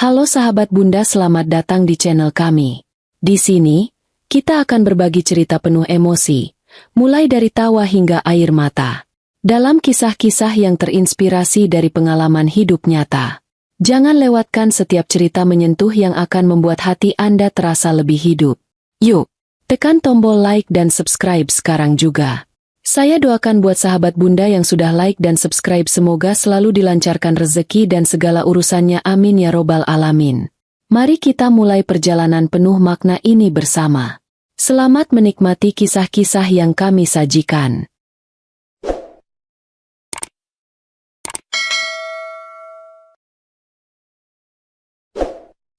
Halo sahabat Bunda, selamat datang di channel kami. Di sini, kita akan berbagi cerita penuh emosi, mulai dari tawa hingga air mata. Dalam kisah-kisah yang terinspirasi dari pengalaman hidup nyata. Jangan lewatkan setiap cerita menyentuh yang akan membuat hati Anda terasa lebih hidup. Yuk, tekan tombol like dan subscribe sekarang juga. Saya doakan buat sahabat Bunda yang sudah like dan subscribe, semoga selalu dilancarkan rezeki dan segala urusannya, amin ya robbal alamin. Mari kita mulai perjalanan penuh makna ini bersama. Selamat menikmati kisah-kisah yang kami sajikan.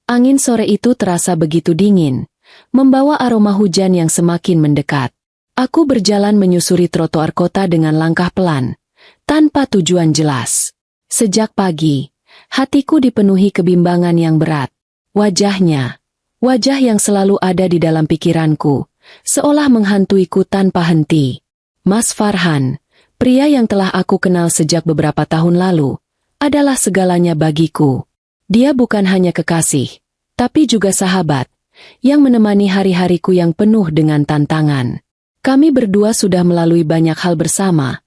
Angin sore itu terasa begitu dingin, membawa aroma hujan yang semakin mendekat. Aku berjalan menyusuri trotoar kota dengan langkah pelan, tanpa tujuan jelas. Sejak pagi, hatiku dipenuhi kebimbangan yang berat. Wajah yang selalu ada di dalam pikiranku, seolah menghantuiku tanpa henti. Mas Farhan, pria yang telah aku kenal sejak beberapa tahun lalu, adalah segalanya bagiku. Dia bukan hanya kekasih, tapi juga sahabat, yang menemani hari-hariku yang penuh dengan tantangan. Kami berdua sudah melalui banyak hal bersama,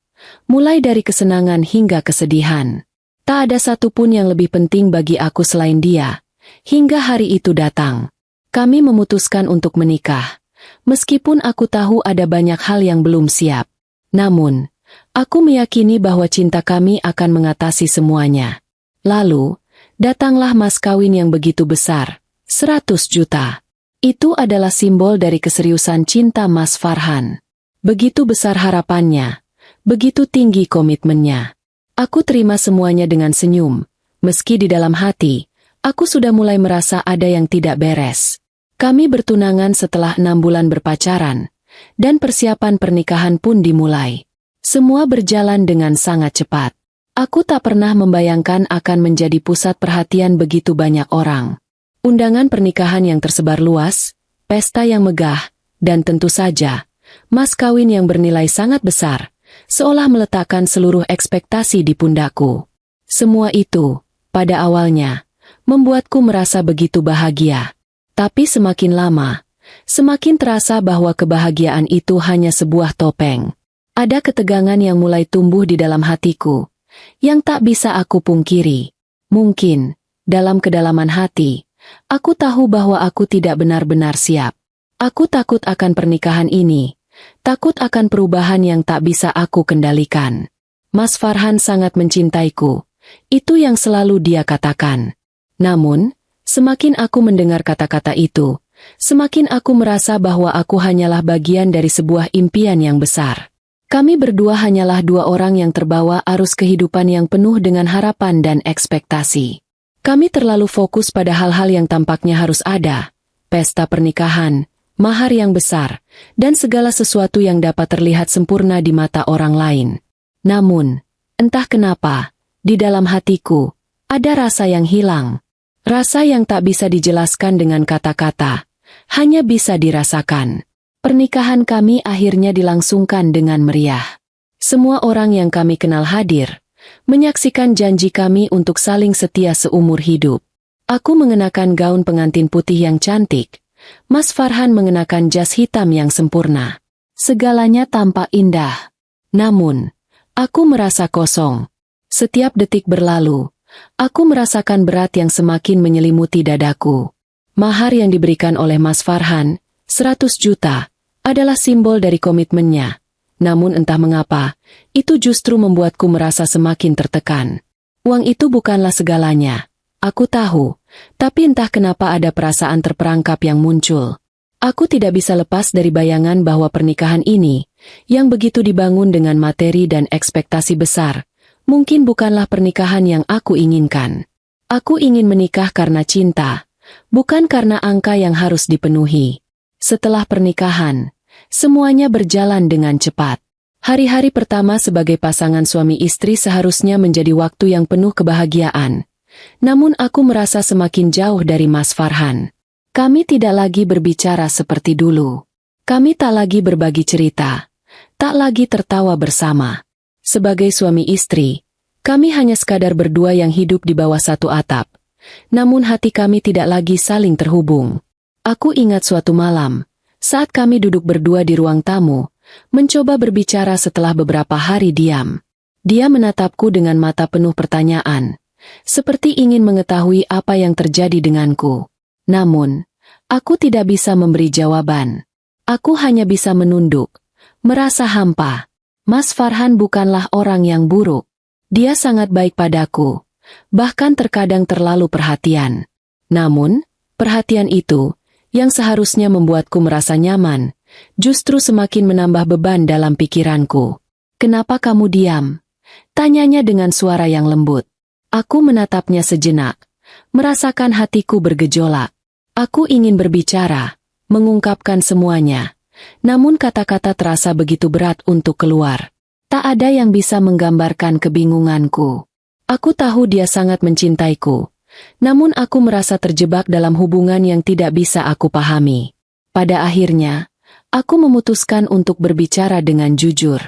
mulai dari kesenangan hingga kesedihan. Tak ada satupun yang lebih penting bagi aku selain dia. Hingga hari itu datang, kami memutuskan untuk menikah. Meskipun aku tahu ada banyak hal yang belum siap. Namun, aku meyakini bahwa cinta kami akan mengatasi semuanya. Lalu, datanglah mas kawin yang begitu besar, 100 juta. Itu adalah simbol dari keseriusan cinta Mas Farhan. Begitu besar harapannya, begitu tinggi komitmennya. Aku terima semuanya dengan senyum, meski di dalam hati, aku sudah mulai merasa ada yang tidak beres. Kami bertunangan setelah 6 bulan berpacaran, dan persiapan pernikahan pun dimulai. Semua berjalan dengan sangat cepat. Aku tak pernah membayangkan akan menjadi pusat perhatian begitu banyak orang. Undangan pernikahan yang tersebar luas, pesta yang megah, dan tentu saja, mas kawin yang bernilai sangat besar, seolah meletakkan seluruh ekspektasi di pundakku. Semua itu, pada awalnya, membuatku merasa begitu bahagia. Tapi semakin lama, semakin terasa bahwa kebahagiaan itu hanya sebuah topeng. Ada ketegangan yang mulai tumbuh di dalam hatiku, yang tak bisa aku pungkiri. Mungkin, dalam kedalaman hati, aku tahu bahwa aku tidak benar-benar siap. Aku takut akan pernikahan ini, takut akan perubahan yang tak bisa aku kendalikan. Mas Farhan sangat mencintaiku, itu yang selalu dia katakan. Namun, semakin aku mendengar kata-kata itu, semakin aku merasa bahwa aku hanyalah bagian dari sebuah impian yang besar. Kami berdua hanyalah dua orang yang terbawa arus kehidupan yang penuh dengan harapan dan ekspektasi. Kami terlalu fokus pada hal-hal yang tampaknya harus ada, pesta pernikahan, mahar yang besar, dan segala sesuatu yang dapat terlihat sempurna di mata orang lain. Namun, entah kenapa, di dalam hatiku, ada rasa yang hilang. Rasa yang tak bisa dijelaskan dengan kata-kata, hanya bisa dirasakan. Pernikahan kami akhirnya dilangsungkan dengan meriah. Semua orang yang kami kenal hadir, menyaksikan janji kami untuk saling setia seumur hidup. Aku mengenakan gaun pengantin putih yang cantik, Mas Farhan mengenakan jas hitam yang sempurna. Segalanya tampak indah. Namun, aku merasa kosong. Setiap detik berlalu, aku merasakan berat yang semakin menyelimuti dadaku. Mahar yang diberikan oleh Mas Farhan, 100 juta, adalah simbol dari komitmennya. Namun entah mengapa, itu justru membuatku merasa semakin tertekan. Uang itu bukanlah segalanya, aku tahu, tapi entah kenapa ada perasaan terperangkap yang muncul. Aku tidak bisa lepas dari bayangan bahwa pernikahan ini, yang begitu dibangun dengan materi dan ekspektasi besar, mungkin bukanlah pernikahan yang aku inginkan. Aku ingin menikah karena cinta, bukan karena angka yang harus dipenuhi. Setelah pernikahan, semuanya berjalan dengan cepat. Hari-hari pertama sebagai pasangan suami istri seharusnya menjadi waktu yang penuh kebahagiaan. Namun aku merasa semakin jauh dari Mas Farhan. Kami tidak lagi berbicara seperti dulu. Kami tak lagi berbagi cerita. Tak lagi tertawa bersama. Sebagai suami istri, kami hanya sekadar berdua yang hidup di bawah satu atap. namun hati kami tidak lagi saling terhubung. Aku ingat suatu malam, saat kami duduk berdua di ruang tamu, mencoba berbicara setelah beberapa hari diam. Dia menatapku dengan mata penuh pertanyaan, seperti ingin mengetahui apa yang terjadi denganku. Namun, aku tidak bisa memberi jawaban. Aku hanya bisa menunduk, merasa hampa. Mas Farhan bukanlah orang yang buruk. Dia sangat baik padaku, bahkan terkadang terlalu perhatian. Namun, perhatian itu, yang seharusnya membuatku merasa nyaman, justru semakin menambah beban dalam pikiranku. "Kenapa kamu diam?" tanyanya dengan suara yang lembut. Aku menatapnya sejenak, merasakan hatiku bergejolak. Aku ingin berbicara, mengungkapkan semuanya. Namun kata-kata terasa begitu berat untuk keluar. Tak ada yang bisa menggambarkan kebingunganku. Aku tahu dia sangat mencintaiku. Namun aku merasa terjebak dalam hubungan yang tidak bisa aku pahami. Pada akhirnya, aku memutuskan untuk berbicara dengan jujur.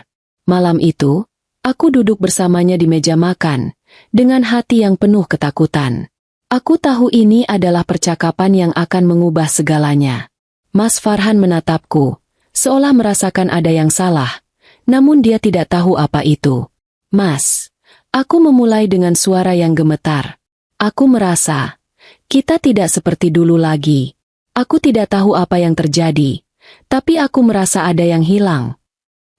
Malam itu, aku duduk bersamanya di meja makan, dengan hati yang penuh ketakutan. Aku tahu ini adalah percakapan yang akan mengubah segalanya. Mas Farhan menatapku, seolah merasakan ada yang salah, namun dia tidak tahu apa itu. "Mas," aku memulai dengan suara yang gemetar. "Aku merasa, kita tidak seperti dulu lagi. Aku tidak tahu apa yang terjadi, tapi aku merasa ada yang hilang."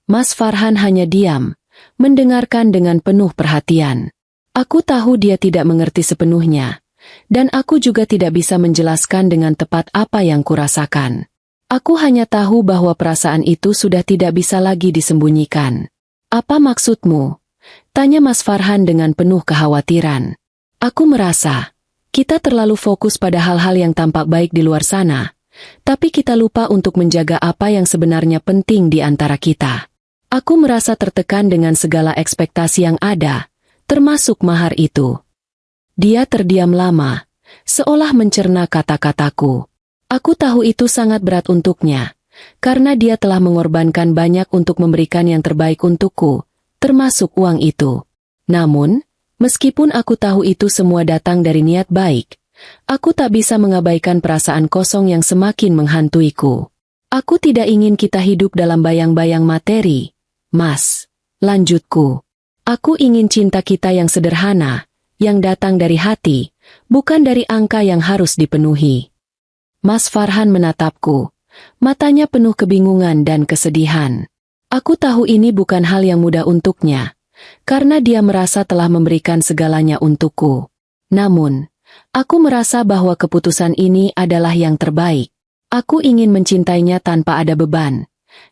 Mas Farhan hanya diam, mendengarkan dengan penuh perhatian. Aku tahu dia tidak mengerti sepenuhnya, dan aku juga tidak bisa menjelaskan dengan tepat apa yang kurasakan. Aku hanya tahu bahwa perasaan itu sudah tidak bisa lagi disembunyikan. "Apa maksudmu?" tanya Mas Farhan dengan penuh kekhawatiran. Aku merasa, kita terlalu fokus pada hal-hal yang tampak baik di luar sana, tapi kita lupa untuk menjaga apa yang sebenarnya penting di antara kita. Aku merasa tertekan dengan segala ekspektasi yang ada, termasuk mahar itu. Dia terdiam lama, seolah mencerna kata-kataku. Aku tahu itu sangat berat untuknya, karena dia telah mengorbankan banyak untuk memberikan yang terbaik untukku, termasuk uang itu. Namun, meskipun aku tahu itu semua datang dari niat baik, aku tak bisa mengabaikan perasaan kosong yang semakin menghantuiku. "Aku tidak ingin kita hidup dalam bayang-bayang materi, Mas," lanjutku. "Aku ingin cinta kita yang sederhana, yang datang dari hati, bukan dari angka yang harus dipenuhi." Mas Farhan menatapku, matanya penuh kebingungan dan kesedihan. Aku tahu ini bukan hal yang mudah untuknya, karena dia merasa telah memberikan segalanya untukku. Namun, aku merasa bahwa keputusan ini adalah yang terbaik. Aku ingin mencintainya tanpa ada beban,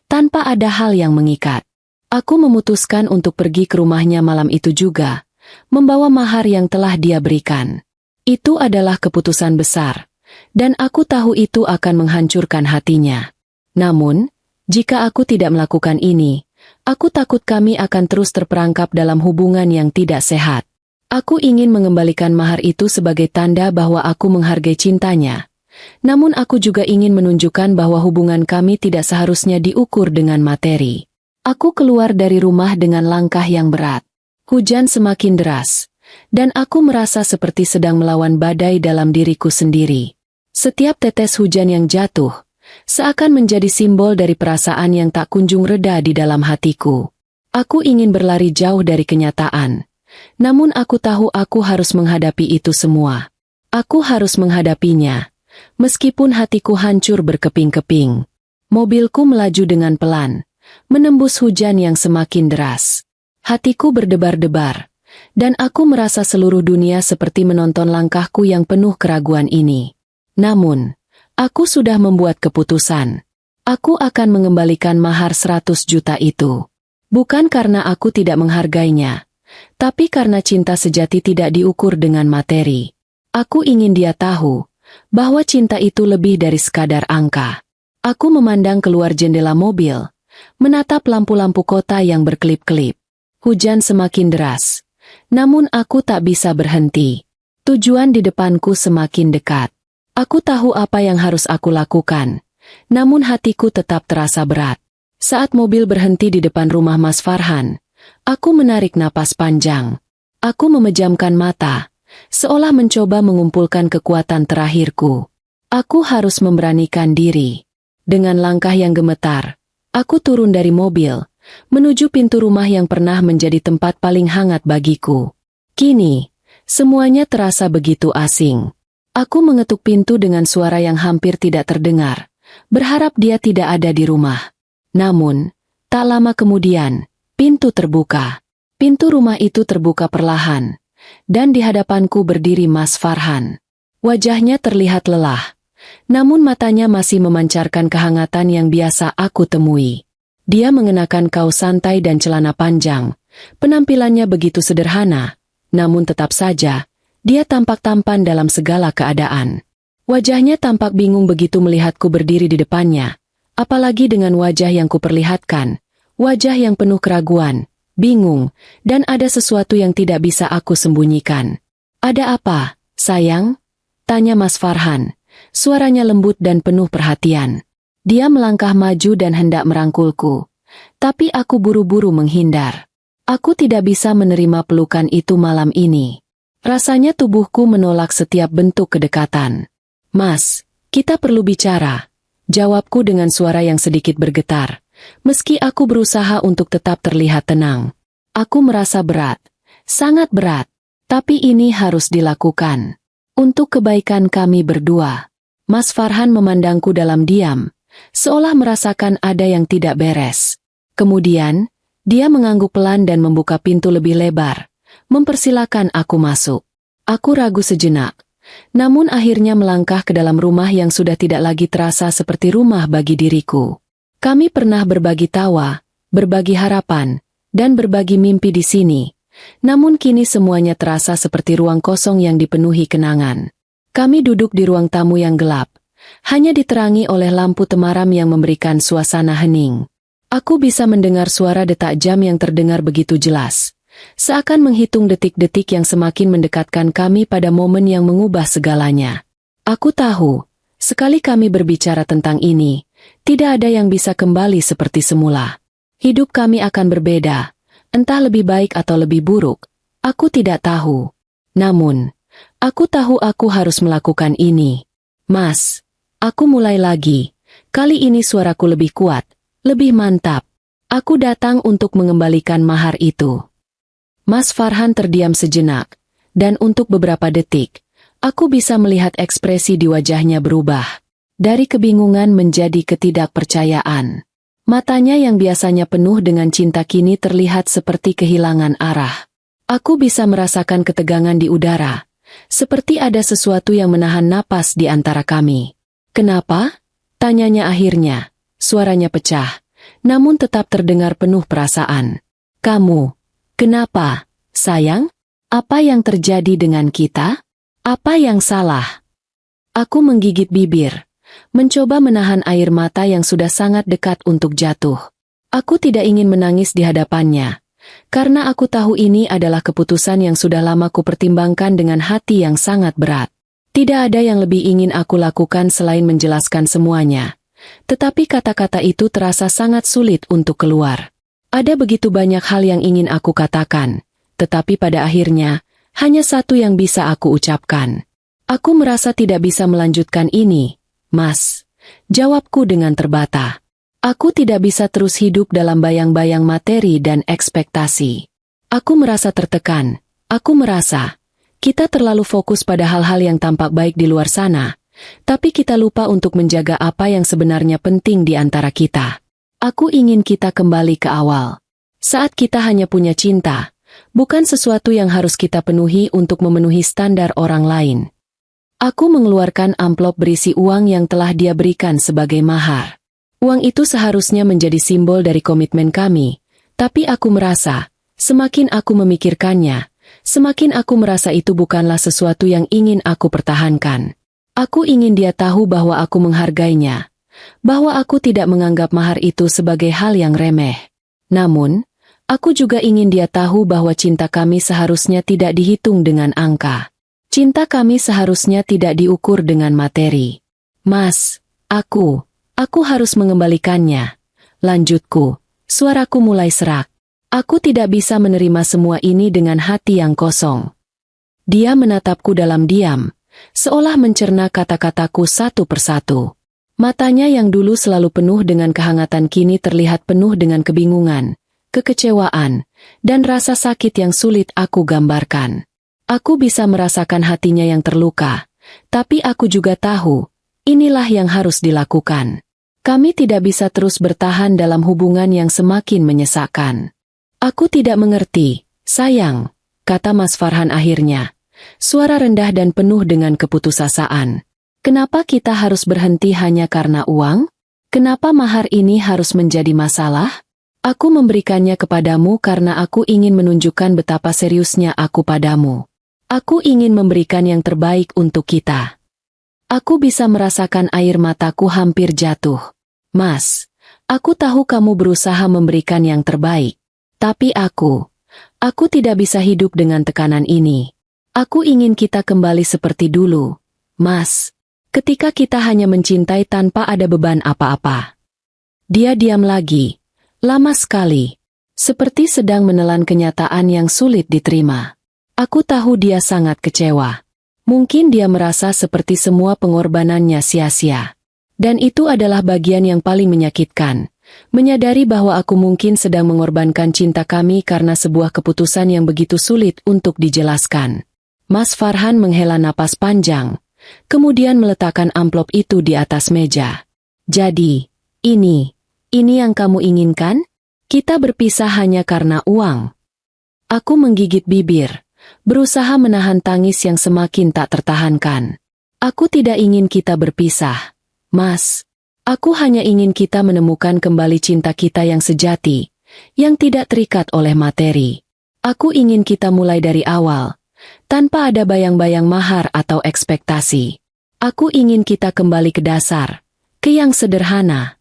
tanpa ada hal yang mengikat. Aku memutuskan untuk pergi ke rumahnya malam itu juga, membawa mahar yang telah dia berikan. Itu adalah keputusan besar, dan aku tahu itu akan menghancurkan hatinya. Namun, jika aku tidak melakukan ini, aku takut kami akan terus terperangkap dalam hubungan yang tidak sehat. Aku ingin mengembalikan mahar itu sebagai tanda bahwa aku menghargai cintanya. Namun aku juga ingin menunjukkan bahwa hubungan kami tidak seharusnya diukur dengan materi. Aku keluar dari rumah dengan langkah yang berat. Hujan semakin deras, dan aku merasa seperti sedang melawan badai dalam diriku sendiri. Setiap tetes hujan yang jatuh, seakan menjadi simbol dari perasaan yang tak kunjung reda di dalam hatiku. Aku ingin berlari jauh dari kenyataan, namun aku tahu aku harus menghadapi itu semua. Aku harus menghadapinya, meskipun hatiku hancur berkeping-keping. Mobilku melaju dengan pelan, menembus hujan yang semakin deras. Hatiku berdebar-debar, dan aku merasa seluruh dunia seperti menonton langkahku yang penuh keraguan ini. Namun, aku sudah membuat keputusan. Aku akan mengembalikan mahar 100 juta itu. Bukan karena aku tidak menghargainya, tapi karena cinta sejati tidak diukur dengan materi. Aku ingin dia tahu bahwa cinta itu lebih dari sekadar angka. Aku memandang keluar jendela mobil, menatap lampu-lampu kota yang berkelip-kelip. Hujan semakin deras, namun aku tak bisa berhenti. Tujuan di depanku semakin dekat. Aku tahu apa yang harus aku lakukan, namun hatiku tetap terasa berat. Saat mobil berhenti di depan rumah Mas Farhan, aku menarik napas panjang. Aku memejamkan mata, seolah mencoba mengumpulkan kekuatan terakhirku. Aku harus memberanikan diri. Dengan langkah yang gemetar, aku turun dari mobil, menuju pintu rumah yang pernah menjadi tempat paling hangat bagiku. Kini, semuanya terasa begitu asing. Aku mengetuk pintu dengan suara yang hampir tidak terdengar, berharap dia tidak ada di rumah. Namun, tak lama kemudian, pintu terbuka. Pintu rumah itu terbuka perlahan, dan di hadapanku berdiri Mas Farhan. Wajahnya terlihat lelah, namun matanya masih memancarkan kehangatan yang biasa aku temui. Dia mengenakan kaos santai dan celana panjang. Penampilannya begitu sederhana, namun tetap saja, dia tampak tampan dalam segala keadaan. Wajahnya tampak bingung begitu melihatku berdiri di depannya, apalagi dengan wajah yang kuperlihatkan, wajah yang penuh keraguan, bingung, dan ada sesuatu yang tidak bisa aku sembunyikan. "Ada apa, sayang?" tanya Mas Farhan, suaranya lembut dan penuh perhatian. Dia melangkah maju dan hendak merangkulku, tapi aku buru-buru menghindar. Aku tidak bisa menerima pelukan itu malam ini. Rasanya tubuhku menolak setiap bentuk kedekatan. "Mas, kita perlu bicara," jawabku dengan suara yang sedikit bergetar. Meski aku berusaha untuk tetap terlihat tenang. Aku merasa berat, sangat berat, tapi ini harus dilakukan. Untuk kebaikan kami berdua. Mas Farhan memandangku dalam diam, seolah merasakan ada yang tidak beres. Kemudian, dia mengangguk pelan dan membuka pintu lebih lebar, mempersilakan aku masuk. Aku ragu sejenak, namun akhirnya melangkah ke dalam rumah yang sudah tidak lagi terasa seperti rumah bagi diriku. Kami pernah berbagi tawa, berbagi harapan, dan berbagi mimpi di sini. Namun kini semuanya terasa seperti ruang kosong yang dipenuhi kenangan. Kami duduk di ruang tamu yang gelap, hanya diterangi oleh lampu temaram yang memberikan suasana hening. Aku bisa mendengar suara detak jam yang terdengar begitu jelas, seakan menghitung detik-detik yang semakin mendekatkan kami pada momen yang mengubah segalanya. Aku tahu, sekali kami berbicara tentang ini, tidak ada yang bisa kembali seperti semula. Hidup kami akan berbeda, entah lebih baik atau lebih buruk, aku tidak tahu. Namun, aku tahu aku harus melakukan ini. "Mas," aku mulai lagi. Kali ini suaraku lebih kuat, lebih mantap. "Aku datang untuk mengembalikan mahar itu." Mas Farhan terdiam sejenak, dan untuk beberapa detik, aku bisa melihat ekspresi di wajahnya berubah. Dari kebingungan menjadi ketidakpercayaan. Matanya yang biasanya penuh dengan cinta kini terlihat seperti kehilangan arah. Aku bisa merasakan ketegangan di udara, seperti ada sesuatu yang menahan napas di antara kami. "Kenapa?" tanyanya akhirnya. Suaranya pecah, namun tetap terdengar penuh perasaan. "Kamu, kenapa, sayang? Apa yang terjadi dengan kita? Apa yang salah?" Aku menggigit bibir, mencoba menahan air mata yang sudah sangat dekat untuk jatuh. Aku tidak ingin menangis di hadapannya, karena aku tahu ini adalah keputusan yang sudah lama kupertimbangkan dengan hati yang sangat berat. Tidak ada yang lebih ingin aku lakukan selain menjelaskan semuanya. Tetapi kata-kata itu terasa sangat sulit untuk keluar. Ada begitu banyak hal yang ingin aku katakan, tetapi pada akhirnya, hanya satu yang bisa aku ucapkan. "Aku merasa tidak bisa melanjutkan ini, Mas," jawabku dengan terbata. Aku tidak bisa terus hidup dalam bayang-bayang materi dan ekspektasi. Aku merasa tertekan. Aku merasa kita terlalu fokus pada hal-hal yang tampak baik di luar sana, tapi kita lupa untuk menjaga apa yang sebenarnya penting di antara kita. Aku ingin kita kembali ke awal. Saat kita hanya punya cinta, bukan sesuatu yang harus kita penuhi untuk memenuhi standar orang lain. Aku mengeluarkan amplop berisi uang yang telah dia berikan sebagai mahar. Uang itu seharusnya menjadi simbol dari komitmen kami, tapi aku merasa, semakin aku memikirkannya, semakin aku merasa itu bukanlah sesuatu yang ingin aku pertahankan. Aku ingin dia tahu bahwa aku menghargainya, bahwa aku tidak menganggap mahar itu sebagai hal yang remeh. Namun, aku juga ingin dia tahu bahwa cinta kami seharusnya tidak dihitung dengan angka. Cinta kami seharusnya tidak diukur dengan materi. "Mas, aku harus mengembalikannya," lanjutku. Suaraku mulai serak. Aku tidak bisa menerima semua ini dengan hati yang kosong. Dia menatapku dalam diam, seolah mencerna kata-kataku satu persatu. Matanya yang dulu selalu penuh dengan kehangatan kini terlihat penuh dengan kebingungan, kekecewaan, dan rasa sakit yang sulit aku gambarkan. Aku bisa merasakan hatinya yang terluka, tapi aku juga tahu, inilah yang harus dilakukan. Kami tidak bisa terus bertahan dalam hubungan yang semakin menyesakkan. Aku tidak mengerti, sayang, kata Mas Farhan akhirnya. Suara rendah dan penuh dengan keputusasaan. Kenapa kita harus berhenti hanya karena uang? Kenapa mahar ini harus menjadi masalah? Aku memberikannya kepadamu karena aku ingin menunjukkan betapa seriusnya aku padamu. Aku ingin memberikan yang terbaik untuk kita. Aku bisa merasakan air mataku hampir jatuh. Mas, aku tahu kamu berusaha memberikan yang terbaik. Tapi aku tidak bisa hidup dengan tekanan ini. Aku ingin kita kembali seperti dulu, Mas. Ketika kita hanya mencintai tanpa ada beban apa-apa. Dia diam lagi, lama sekali, seperti sedang menelan kenyataan yang sulit diterima. Aku tahu dia sangat kecewa. Mungkin dia merasa seperti semua pengorbanannya sia-sia. Dan itu adalah bagian yang paling menyakitkan. Menyadari bahwa aku mungkin sedang mengorbankan cinta kami karena sebuah keputusan yang begitu sulit untuk dijelaskan. Mas Farhan menghela napas panjang, kemudian meletakkan amplop itu di atas meja. Jadi, ini yang kamu inginkan? Kita berpisah hanya karena uang. Aku menggigit bibir, berusaha menahan tangis yang semakin tak tertahankan. Aku tidak ingin kita berpisah, Mas. Aku hanya ingin kita menemukan kembali cinta kita yang sejati, yang tidak terikat oleh materi. Aku ingin kita mulai dari awal, tanpa ada bayang-bayang mahar atau ekspektasi. Aku ingin kita kembali ke dasar, ke yang sederhana.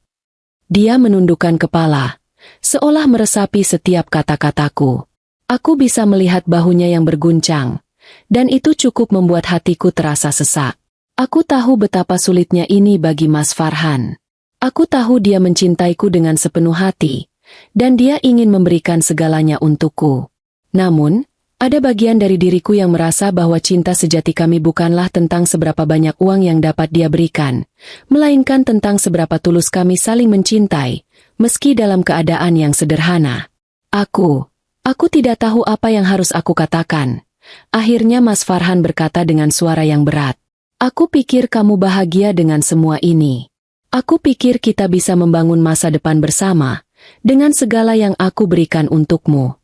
Dia menundukkan kepala, seolah meresapi setiap kata-kataku. Aku bisa melihat bahunya yang berguncang, dan itu cukup membuat hatiku terasa sesak. Aku tahu betapa sulitnya ini bagi Mas Farhan. Aku tahu dia mencintaiku dengan sepenuh hati, dan dia ingin memberikan segalanya untukku. Namun, ada bagian dari diriku yang merasa bahwa cinta sejati kami bukanlah tentang seberapa banyak uang yang dapat dia berikan, melainkan tentang seberapa tulus kami saling mencintai, meski dalam keadaan yang sederhana. Aku tidak tahu apa yang harus aku katakan. Akhirnya Mas Farhan berkata dengan suara yang berat. Aku pikir kamu bahagia dengan semua ini. Aku pikir kita bisa membangun masa depan bersama, dengan segala yang aku berikan untukmu.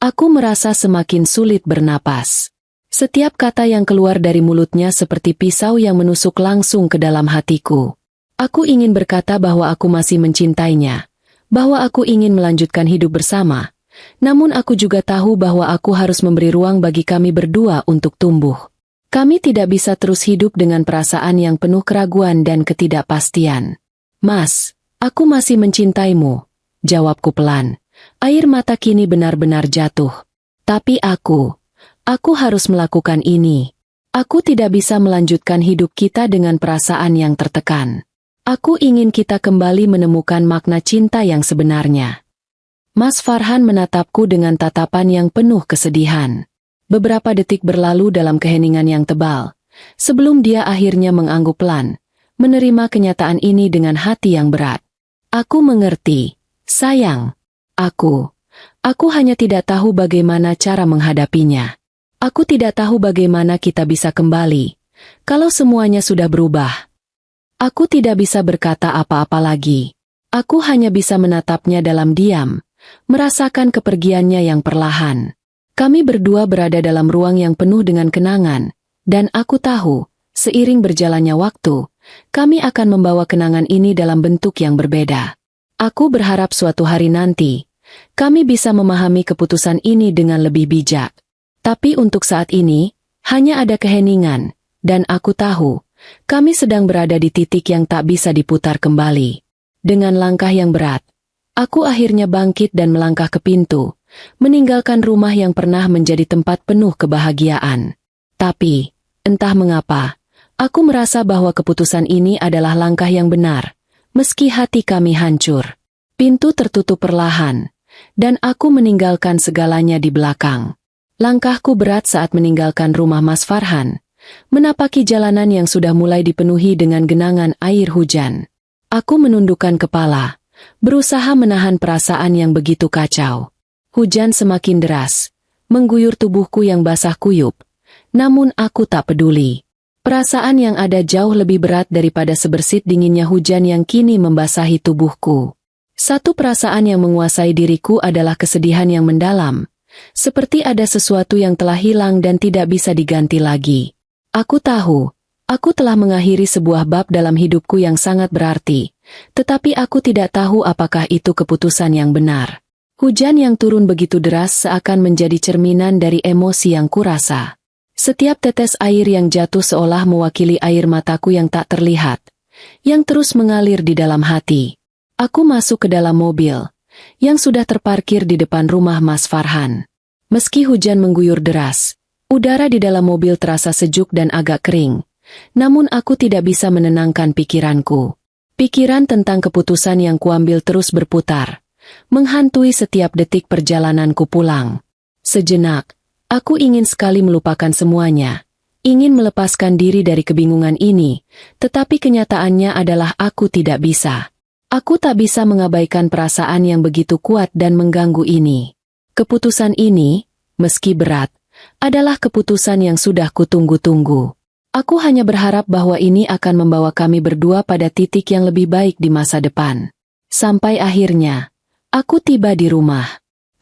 Aku merasa semakin sulit bernapas. Setiap kata yang keluar dari mulutnya seperti pisau yang menusuk langsung ke dalam hatiku. Aku ingin berkata bahwa aku masih mencintainya, bahwa aku ingin melanjutkan hidup bersama, namun aku juga tahu bahwa aku harus memberi ruang bagi kami berdua untuk tumbuh. Kami tidak bisa terus hidup dengan perasaan yang penuh keraguan dan ketidakpastian. Mas, aku masih mencintaimu, jawabku pelan. Air mata kini benar-benar jatuh. Tapi aku harus melakukan ini. Aku tidak bisa melanjutkan hidup kita dengan perasaan yang tertekan. Aku ingin kita kembali menemukan makna cinta yang sebenarnya. Mas Farhan menatapku dengan tatapan yang penuh kesedihan. Beberapa detik berlalu dalam keheningan yang tebal, sebelum dia akhirnya mengangguk pelan, menerima kenyataan ini dengan hati yang berat. Aku mengerti, sayang. Aku hanya tidak tahu bagaimana cara menghadapinya. Aku tidak tahu bagaimana kita bisa kembali, kalau semuanya sudah berubah. Aku tidak bisa berkata apa-apa lagi. Aku hanya bisa menatapnya dalam diam, merasakan kepergiannya yang perlahan. Kami berdua berada dalam ruang yang penuh dengan kenangan, dan aku tahu, seiring berjalannya waktu, kami akan membawa kenangan ini dalam bentuk yang berbeda. Aku berharap suatu hari nanti, kami bisa memahami keputusan ini dengan lebih bijak. Tapi untuk saat ini, hanya ada keheningan, dan aku tahu, kami sedang berada di titik yang tak bisa diputar kembali. Dengan langkah yang berat, aku akhirnya bangkit dan melangkah ke pintu, meninggalkan rumah yang pernah menjadi tempat penuh kebahagiaan. Tapi, entah mengapa, aku merasa bahwa keputusan ini adalah langkah yang benar, meski hati kami hancur. Pintu tertutup perlahan, dan aku meninggalkan segalanya di belakang. Langkahku berat saat meninggalkan rumah Mas Farhan, menapaki jalanan yang sudah mulai dipenuhi dengan genangan air hujan. Aku menundukkan kepala, berusaha menahan perasaan yang begitu kacau. Hujan semakin deras, mengguyur tubuhku yang basah kuyup. Namun aku tak peduli. Perasaan yang ada jauh lebih berat daripada sebersit dinginnya hujan yang kini membasahi tubuhku. Satu perasaan yang menguasai diriku adalah kesedihan yang mendalam. Seperti ada sesuatu yang telah hilang dan tidak bisa diganti lagi. Aku tahu, aku telah mengakhiri sebuah bab dalam hidupku yang sangat berarti, tetapi aku tidak tahu apakah itu keputusan yang benar. Hujan yang turun begitu deras seakan menjadi cerminan dari emosi yang kurasa. Setiap tetes air yang jatuh seolah mewakili air mataku yang tak terlihat, yang terus mengalir di dalam hati. Aku masuk ke dalam mobil, yang sudah terparkir di depan rumah Mas Farhan. Meski hujan mengguyur deras, udara di dalam mobil terasa sejuk dan agak kering. Namun aku tidak bisa menenangkan pikiranku. Pikiran tentang keputusan yang kuambil terus berputar, menghantui setiap detik perjalananku pulang. Sejenak, aku ingin sekali melupakan semuanya. Ingin melepaskan diri dari kebingungan ini, tetapi kenyataannya adalah aku tidak bisa. Aku tak bisa mengabaikan perasaan yang begitu kuat dan mengganggu ini. Keputusan ini, meski berat, adalah keputusan yang sudah kutunggu-tunggu. Aku hanya berharap bahwa ini akan membawa kami berdua pada titik yang lebih baik di masa depan. Sampai akhirnya, aku tiba di rumah.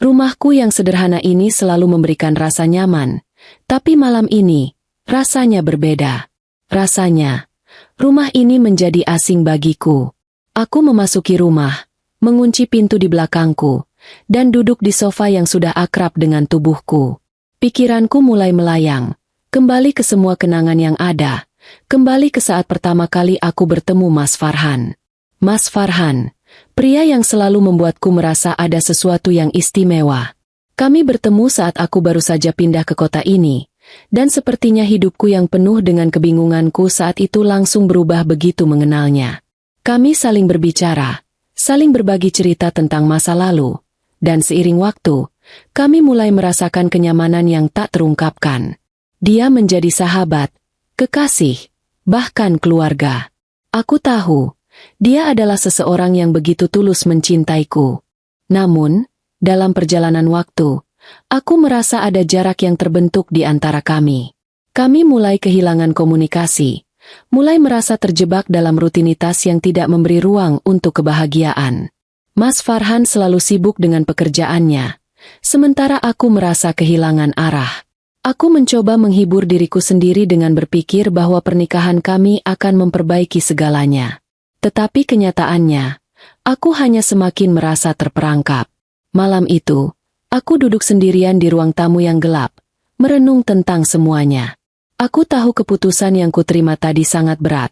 Rumahku yang sederhana ini selalu memberikan rasa nyaman, tapi malam ini, rasanya berbeda. Rasanya, rumah ini menjadi asing bagiku. Aku memasuki rumah, mengunci pintu di belakangku, dan duduk di sofa yang sudah akrab dengan tubuhku. Pikiranku mulai melayang, kembali ke semua kenangan yang ada, kembali ke saat pertama kali aku bertemu Mas Farhan. Mas Farhan, pria yang selalu membuatku merasa ada sesuatu yang istimewa. Kami bertemu saat aku baru saja pindah ke kota ini, dan sepertinya hidupku yang penuh dengan kebingunganku saat itu langsung berubah begitu mengenalnya. Kami saling berbicara, saling berbagi cerita tentang masa lalu, dan seiring waktu, kami mulai merasakan kenyamanan yang tak terungkapkan. Dia menjadi sahabat, kekasih, bahkan keluarga. Aku tahu, dia adalah seseorang yang begitu tulus mencintaiku. Namun, dalam perjalanan waktu, aku merasa ada jarak yang terbentuk di antara kami. Kami mulai kehilangan komunikasi, mulai merasa terjebak dalam rutinitas yang tidak memberi ruang untuk kebahagiaan. Mas Farhan selalu sibuk dengan pekerjaannya, sementara aku merasa kehilangan arah. Aku mencoba menghibur diriku sendiri dengan berpikir bahwa pernikahan kami akan memperbaiki segalanya. Tetapi kenyataannya, aku hanya semakin merasa terperangkap. Malam itu, aku duduk sendirian di ruang tamu yang gelap, merenung tentang semuanya. Aku tahu keputusan yang kuterima tadi sangat berat,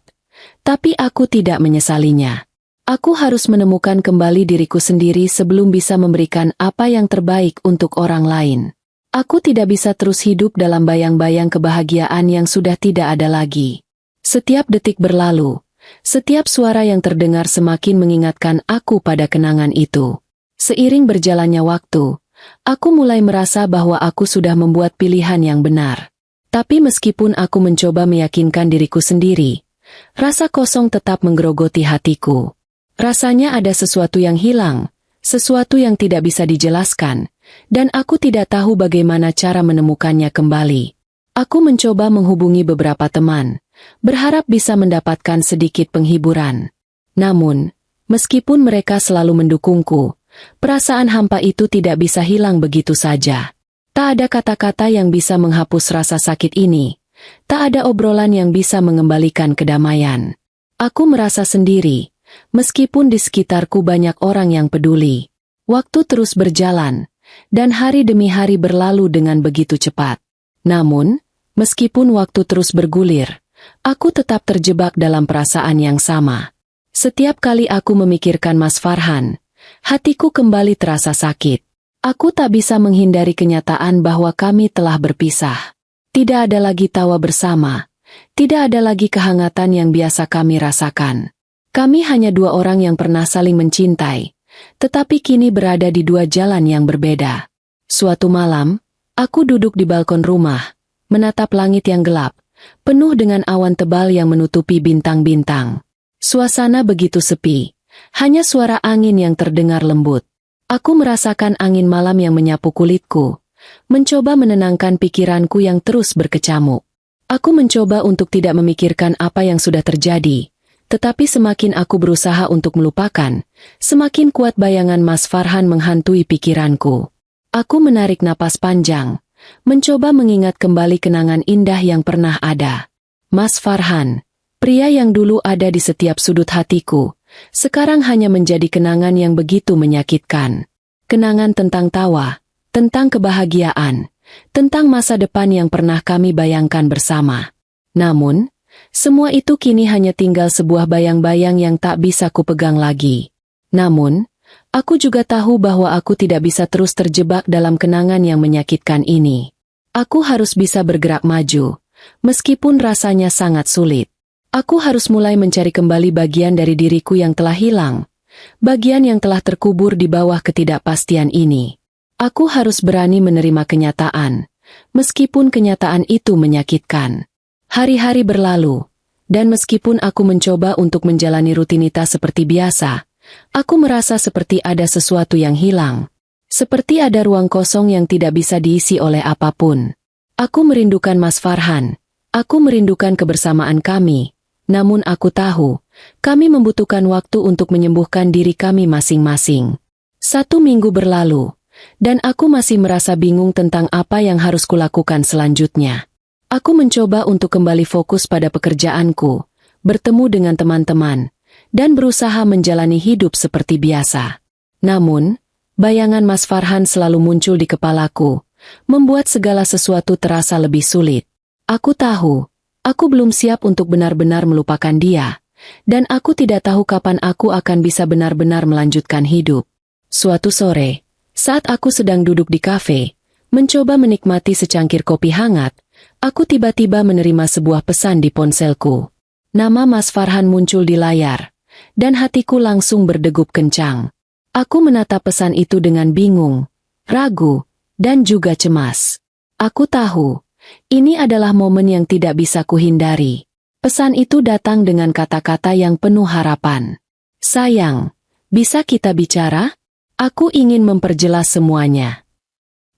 tapi aku tidak menyesalinya. Aku harus menemukan kembali diriku sendiri sebelum bisa memberikan apa yang terbaik untuk orang lain. Aku tidak bisa terus hidup dalam bayang-bayang kebahagiaan yang sudah tidak ada lagi. Setiap detik berlalu, setiap suara yang terdengar semakin mengingatkan aku pada kenangan itu. Seiring berjalannya waktu, aku mulai merasa bahwa aku sudah membuat pilihan yang benar. Tapi meskipun aku mencoba meyakinkan diriku sendiri, rasa kosong tetap menggerogoti hatiku. Rasanya ada sesuatu yang hilang, sesuatu yang tidak bisa dijelaskan, dan aku tidak tahu bagaimana cara menemukannya kembali. Aku mencoba menghubungi beberapa teman, berharap bisa mendapatkan sedikit penghiburan. Namun, meskipun mereka selalu mendukungku, perasaan hampa itu tidak bisa hilang begitu saja. Tak ada kata-kata yang bisa menghapus rasa sakit ini, tak ada obrolan yang bisa mengembalikan kedamaian. Aku merasa sendiri, meskipun di sekitarku banyak orang yang peduli. Waktu terus berjalan, dan hari demi hari berlalu dengan begitu cepat. Namun, meskipun waktu terus bergulir, aku tetap terjebak dalam perasaan yang sama. Setiap kali aku memikirkan Mas Farhan, hatiku kembali terasa sakit. Aku tak bisa menghindari kenyataan bahwa kami telah berpisah. Tidak ada lagi tawa bersama, tidak ada lagi kehangatan yang biasa kami rasakan. Kami hanya dua orang yang pernah saling mencintai, tetapi kini berada di dua jalan yang berbeda. Suatu malam, Aku duduk di balkon rumah, menatap langit yang gelap, penuh dengan awan tebal yang menutupi bintang-bintang. Suasana begitu sepi, hanya suara angin yang terdengar lembut. Aku merasakan angin malam yang menyapu kulitku, mencoba menenangkan pikiranku yang terus berkecamuk. Aku mencoba untuk tidak memikirkan apa yang sudah terjadi, tetapi semakin aku berusaha untuk melupakan, semakin kuat bayangan Mas Farhan menghantui pikiranku. Aku menarik napas panjang, mencoba mengingat kembali kenangan indah yang pernah ada. Mas Farhan, pria yang dulu ada di setiap sudut hatiku, sekarang hanya menjadi kenangan yang begitu menyakitkan. Kenangan tentang tawa, tentang kebahagiaan, tentang masa depan yang pernah kami bayangkan bersama. Namun, semua itu kini hanya tinggal sebuah bayang-bayang yang tak bisa kupegang lagi. Namun, aku juga tahu bahwa aku tidak bisa terus terjebak dalam kenangan yang menyakitkan ini. Aku harus bisa bergerak maju, meskipun rasanya sangat sulit. Aku harus mulai mencari kembali bagian dari diriku yang telah hilang, bagian yang telah terkubur di bawah ketidakpastian ini. Aku harus berani menerima kenyataan, meskipun kenyataan itu menyakitkan. Hari-hari berlalu, dan meskipun aku mencoba untuk menjalani rutinitas seperti biasa, aku merasa seperti ada sesuatu yang hilang. Seperti ada ruang kosong yang tidak bisa diisi oleh apapun. Aku merindukan Mas Farhan. Aku merindukan kebersamaan kami. Namun aku tahu, kami membutuhkan waktu untuk menyembuhkan diri kami masing-masing. 1 minggu berlalu, dan aku masih merasa bingung tentang apa yang harus kulakukan selanjutnya. Aku mencoba untuk kembali fokus pada pekerjaanku, bertemu dengan teman-teman, dan berusaha menjalani hidup seperti biasa. Namun, bayangan Mas Farhan selalu muncul di kepalaku, membuat segala sesuatu terasa lebih sulit. Aku tahu, aku belum siap untuk benar-benar melupakan dia, dan aku tidak tahu kapan aku akan bisa benar-benar melanjutkan hidup. Suatu sore, saat aku sedang duduk di kafe, mencoba menikmati secangkir kopi hangat, aku tiba-tiba menerima sebuah pesan di ponselku. Nama Mas Farhan muncul di layar, dan hatiku langsung berdegup kencang. Aku menatap pesan itu dengan bingung, ragu, dan juga cemas. Aku tahu, ini adalah momen yang tidak bisa kuhindari. Pesan itu datang dengan kata-kata yang penuh harapan. Sayang, bisa kita bicara? Aku ingin memperjelas semuanya.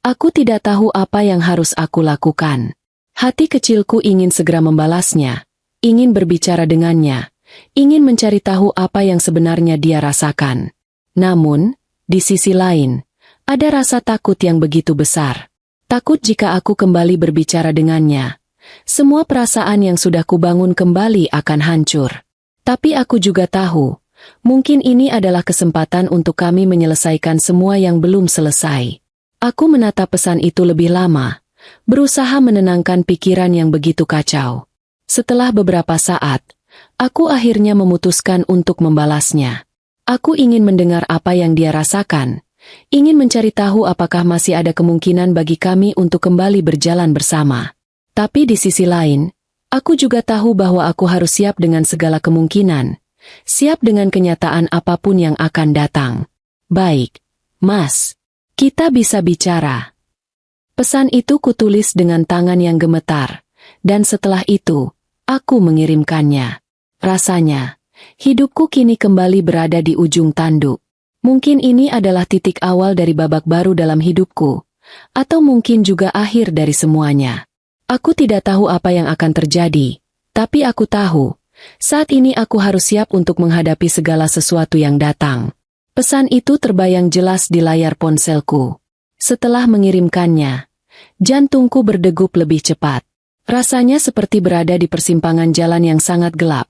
Aku tidak tahu apa yang harus aku lakukan. Hati kecilku ingin segera membalasnya, ingin berbicara dengannya, ingin mencari tahu apa yang sebenarnya dia rasakan. Namun, di sisi lain, ada rasa takut yang begitu besar. Takut jika aku kembali berbicara dengannya, semua perasaan yang sudah kubangun kembali akan hancur. Tapi aku juga tahu, mungkin ini adalah kesempatan untuk kami menyelesaikan semua yang belum selesai. Aku menatap pesan itu lebih lama, berusaha menenangkan pikiran yang begitu kacau. Setelah beberapa saat, aku akhirnya memutuskan untuk membalasnya. Aku ingin mendengar apa yang dia rasakan, ingin mencari tahu apakah masih ada kemungkinan bagi kami untuk kembali berjalan bersama. Tapi di sisi lain, aku juga tahu bahwa aku harus siap dengan segala kemungkinan, siap dengan kenyataan apapun yang akan datang. Baik, Mas, kita bisa bicara. Pesan itu kutulis dengan tangan yang gemetar, dan setelah itu, aku mengirimkannya. Rasanya, hidupku kini kembali berada di ujung tanduk. Mungkin ini adalah titik awal dari babak baru dalam hidupku, atau mungkin juga akhir dari semuanya. Aku tidak tahu apa yang akan terjadi, tapi aku tahu, saat ini aku harus siap untuk menghadapi segala sesuatu yang datang. Pesan itu terbayang jelas di layar ponselku. Setelah mengirimkannya, jantungku berdegup lebih cepat. Rasanya seperti berada di persimpangan jalan yang sangat gelap,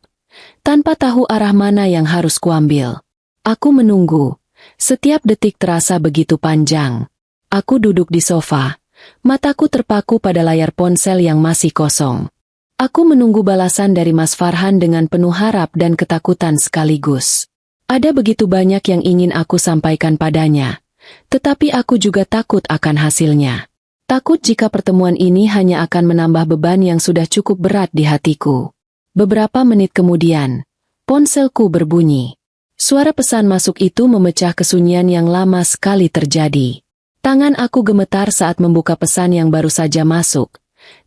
tanpa tahu arah mana yang harus kuambil. Aku menunggu. Setiap detik terasa begitu panjang. Aku duduk di sofa, mataku terpaku pada layar ponsel yang masih kosong. Aku menunggu balasan dari Mas Farhan dengan penuh harap dan ketakutan sekaligus. Ada begitu banyak yang ingin aku sampaikan padanya, tetapi aku juga takut akan hasilnya. Takut jika pertemuan ini hanya akan menambah beban yang sudah cukup berat di hatiku. Beberapa menit kemudian, ponselku berbunyi. Suara pesan masuk itu memecah kesunyian yang lama sekali terjadi. Tangan aku gemetar saat membuka pesan yang baru saja masuk,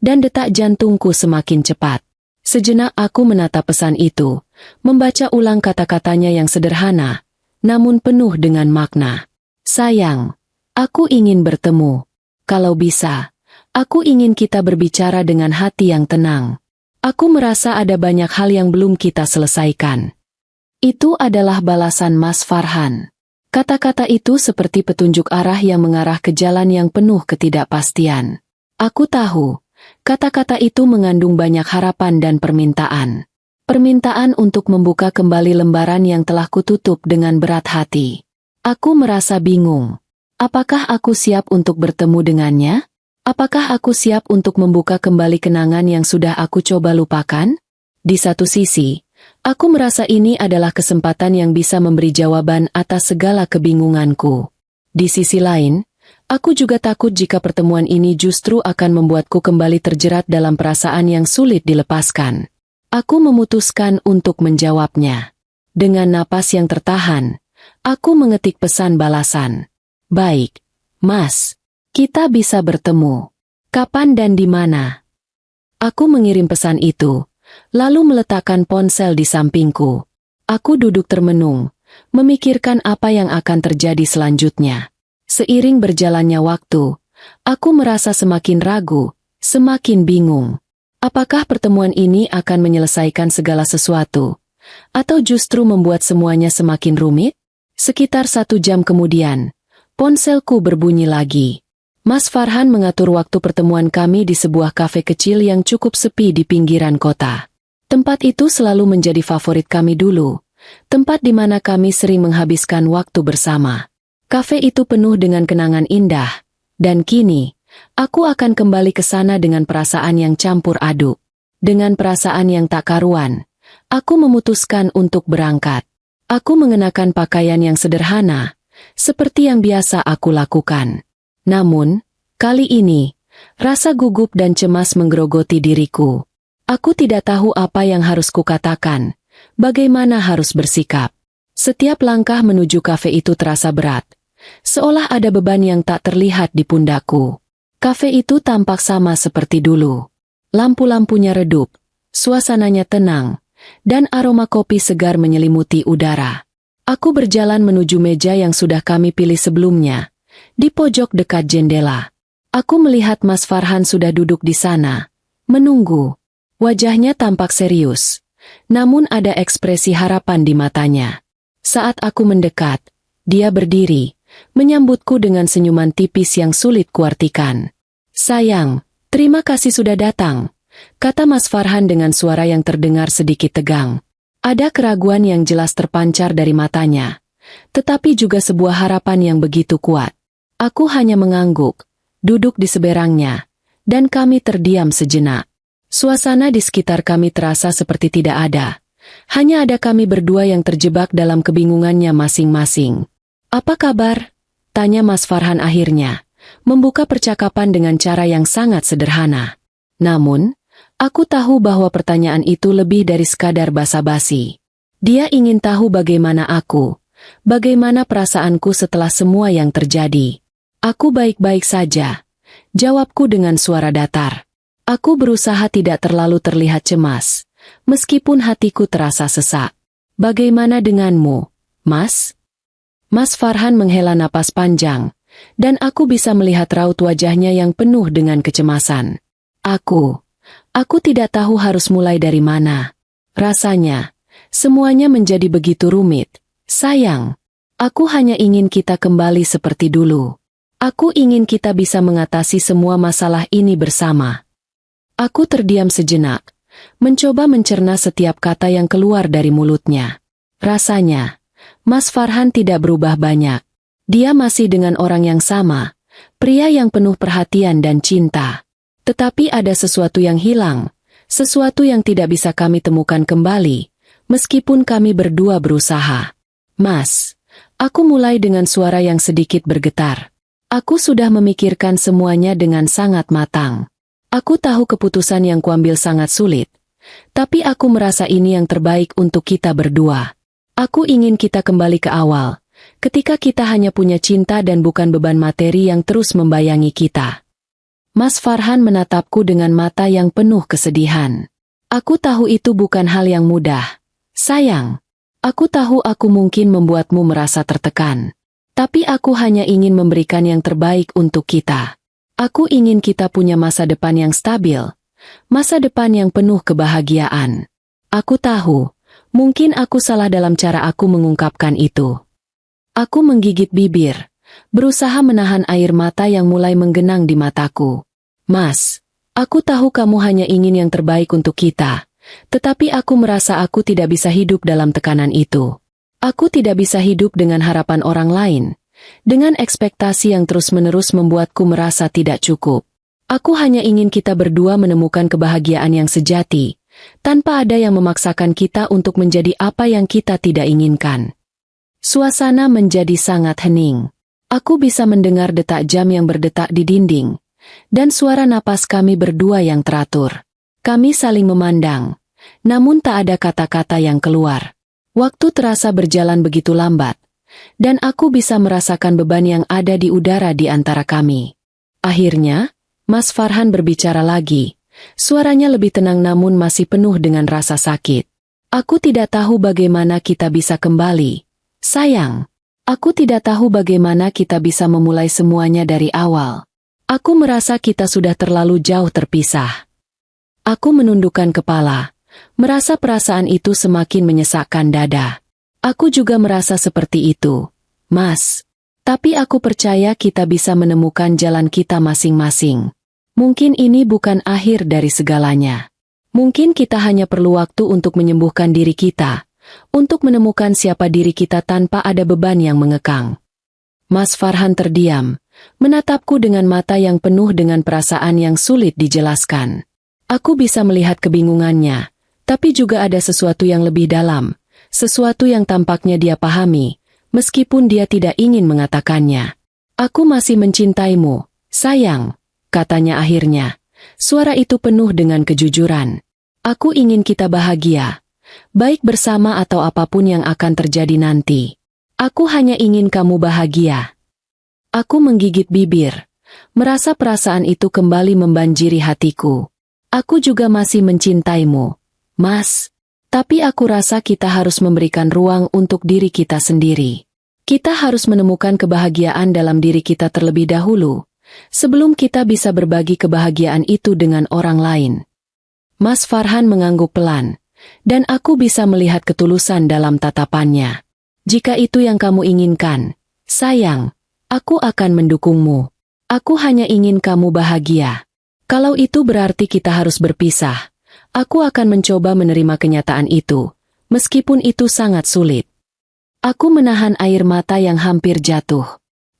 dan detak jantungku semakin cepat. Sejenak aku menatap pesan itu, membaca ulang kata-katanya yang sederhana, namun penuh dengan makna. Sayang, aku ingin bertemu. Kalau bisa, aku ingin kita berbicara dengan hati yang tenang. Aku merasa ada banyak hal yang belum kita selesaikan. Itu adalah balasan Mas Farhan. Kata-kata itu seperti petunjuk arah yang mengarah ke jalan yang penuh ketidakpastian. Aku tahu, kata-kata itu mengandung banyak harapan dan permintaan. Permintaan untuk membuka kembali lembaran yang telah kututup dengan berat hati. Aku merasa bingung. Apakah aku siap untuk bertemu dengannya? Apakah aku siap untuk membuka kembali kenangan yang sudah aku coba lupakan? Di satu sisi, aku merasa ini adalah kesempatan yang bisa memberi jawaban atas segala kebingunganku. Di sisi lain, aku juga takut jika pertemuan ini justru akan membuatku kembali terjerat dalam perasaan yang sulit dilepaskan. Aku memutuskan untuk menjawabnya. Dengan napas yang tertahan, aku mengetik pesan balasan. Baik, Mas, kita bisa bertemu. Kapan dan di mana? Aku mengirim pesan itu, lalu meletakkan ponsel di sampingku. Aku duduk termenung, memikirkan apa yang akan terjadi selanjutnya. Seiring berjalannya waktu, aku merasa semakin ragu, semakin bingung. Apakah pertemuan ini akan menyelesaikan segala sesuatu? Atau justru membuat semuanya semakin rumit? Sekitar 1 jam kemudian, ponselku berbunyi lagi. Mas Farhan mengatur waktu pertemuan kami di sebuah kafe kecil yang cukup sepi di pinggiran kota. Tempat itu selalu menjadi favorit kami dulu, tempat di mana kami sering menghabiskan waktu bersama. Kafe itu penuh dengan kenangan indah, dan kini, aku akan kembali ke sana dengan perasaan yang campur aduk. Dengan perasaan yang tak karuan, aku memutuskan untuk berangkat. Aku mengenakan pakaian yang sederhana, seperti yang biasa aku lakukan. Namun, kali ini, rasa gugup dan cemas menggerogoti diriku. Aku tidak tahu apa yang harus kukatakan, bagaimana harus bersikap. Setiap langkah menuju kafe itu terasa berat, seolah ada beban yang tak terlihat di pundakku. Kafe itu tampak sama seperti dulu. Lampu-lampunya redup, suasananya tenang, dan aroma kopi segar menyelimuti udara. Aku berjalan menuju meja yang sudah kami pilih sebelumnya. Di pojok dekat jendela, aku melihat Mas Farhan sudah duduk di sana, menunggu. Wajahnya tampak serius, namun ada ekspresi harapan di matanya. Saat aku mendekat, dia berdiri, menyambutku dengan senyuman tipis yang sulit kuartikan. Sayang, terima kasih sudah datang, kata Mas Farhan dengan suara yang terdengar sedikit tegang. Ada keraguan yang jelas terpancar dari matanya, tetapi juga sebuah harapan yang begitu kuat. Aku hanya mengangguk, duduk di seberangnya, dan kami terdiam sejenak. Suasana di sekitar kami terasa seperti tidak ada. Hanya ada kami berdua yang terjebak dalam kebingungannya masing-masing. "Apa kabar?" tanya Mas Farhan akhirnya, membuka percakapan dengan cara yang sangat sederhana. Namun, aku tahu bahwa pertanyaan itu lebih dari sekadar basa-basi. Dia ingin tahu bagaimana aku, bagaimana perasaanku setelah semua yang terjadi. "Aku baik-baik saja," jawabku dengan suara datar. Aku berusaha tidak terlalu terlihat cemas, meskipun hatiku terasa sesak. "Bagaimana denganmu, Mas?" Mas Farhan menghela napas panjang, dan aku bisa melihat raut wajahnya yang penuh dengan kecemasan. Aku tidak tahu harus mulai dari mana. Rasanya, semuanya menjadi begitu rumit. Sayang, aku hanya ingin kita kembali seperti dulu. Aku ingin kita bisa mengatasi semua masalah ini bersama. Aku terdiam sejenak, mencoba mencerna setiap kata yang keluar dari mulutnya. Rasanya, Mas Farhan tidak berubah banyak. Dia masih dengan orang yang sama, pria yang penuh perhatian dan cinta. Tetapi ada sesuatu yang hilang, sesuatu yang tidak bisa kami temukan kembali, meskipun kami berdua berusaha. "Mas," aku mulai dengan suara yang sedikit bergetar. Aku sudah memikirkan semuanya dengan sangat matang. Aku tahu keputusan yang kuambil sangat sulit, tapi aku merasa ini yang terbaik untuk kita berdua. Aku ingin kita kembali ke awal, ketika kita hanya punya cinta dan bukan beban materi yang terus membayangi kita. Mas Farhan menatapku dengan mata yang penuh kesedihan. Aku tahu itu bukan hal yang mudah. Sayang, aku tahu aku mungkin membuatmu merasa tertekan. Tapi aku hanya ingin memberikan yang terbaik untuk kita. Aku ingin kita punya masa depan yang stabil. Masa depan yang penuh kebahagiaan. Aku tahu, mungkin aku salah dalam cara aku mengungkapkan itu. Aku menggigit bibir, berusaha menahan air mata yang mulai menggenang di mataku. Mas, aku tahu kamu hanya ingin yang terbaik untuk kita, tetapi aku merasa aku tidak bisa hidup dalam tekanan itu. Aku tidak bisa hidup dengan harapan orang lain, dengan ekspektasi yang terus-menerus membuatku merasa tidak cukup. Aku hanya ingin kita berdua menemukan kebahagiaan yang sejati, tanpa ada yang memaksakan kita untuk menjadi apa yang kita tidak inginkan. Suasana menjadi sangat hening. Aku bisa mendengar detak jam yang berdetak di dinding, dan suara napas kami berdua yang teratur. Kami saling memandang, namun tak ada kata-kata yang keluar. Waktu terasa berjalan begitu lambat, dan aku bisa merasakan beban yang ada di udara di antara kami. Akhirnya, Mas Farhan berbicara lagi. Suaranya lebih tenang namun masih penuh dengan rasa sakit. Aku tidak tahu bagaimana kita bisa kembali. Sayang, aku tidak tahu bagaimana kita bisa memulai semuanya dari awal. Aku merasa kita sudah terlalu jauh terpisah. Aku menundukkan kepala, merasa perasaan itu semakin menyesakkan dada. Aku juga merasa seperti itu, Mas. Tapi aku percaya kita bisa menemukan jalan kita masing-masing. Mungkin ini bukan akhir dari segalanya. Mungkin kita hanya perlu waktu untuk menyembuhkan diri kita, untuk menemukan siapa diri kita tanpa ada beban yang mengekang. Mas Farhan terdiam, menatapku dengan mata yang penuh dengan perasaan yang sulit dijelaskan. Aku bisa melihat kebingungannya, tapi juga ada sesuatu yang lebih dalam, sesuatu yang tampaknya dia pahami, meskipun dia tidak ingin mengatakannya. Aku masih mencintaimu, sayang. Katanya akhirnya. Suara itu penuh dengan kejujuran. Aku ingin kita bahagia, baik bersama atau apapun yang akan terjadi nanti. Aku hanya ingin kamu bahagia. Aku menggigit bibir, merasa perasaan itu kembali membanjiri hatiku. Aku juga masih mencintaimu, Mas. Tapi aku rasa kita harus memberikan ruang untuk diri kita sendiri. Kita harus menemukan kebahagiaan dalam diri kita terlebih dahulu, sebelum kita bisa berbagi kebahagiaan itu dengan orang lain. Mas Farhan mengangguk pelan, dan aku bisa melihat ketulusan dalam tatapannya. Jika itu yang kamu inginkan, sayang, aku akan mendukungmu. Aku hanya ingin kamu bahagia. Kalau itu berarti kita harus berpisah, aku akan mencoba menerima kenyataan itu, meskipun itu sangat sulit. Aku menahan air mata yang hampir jatuh.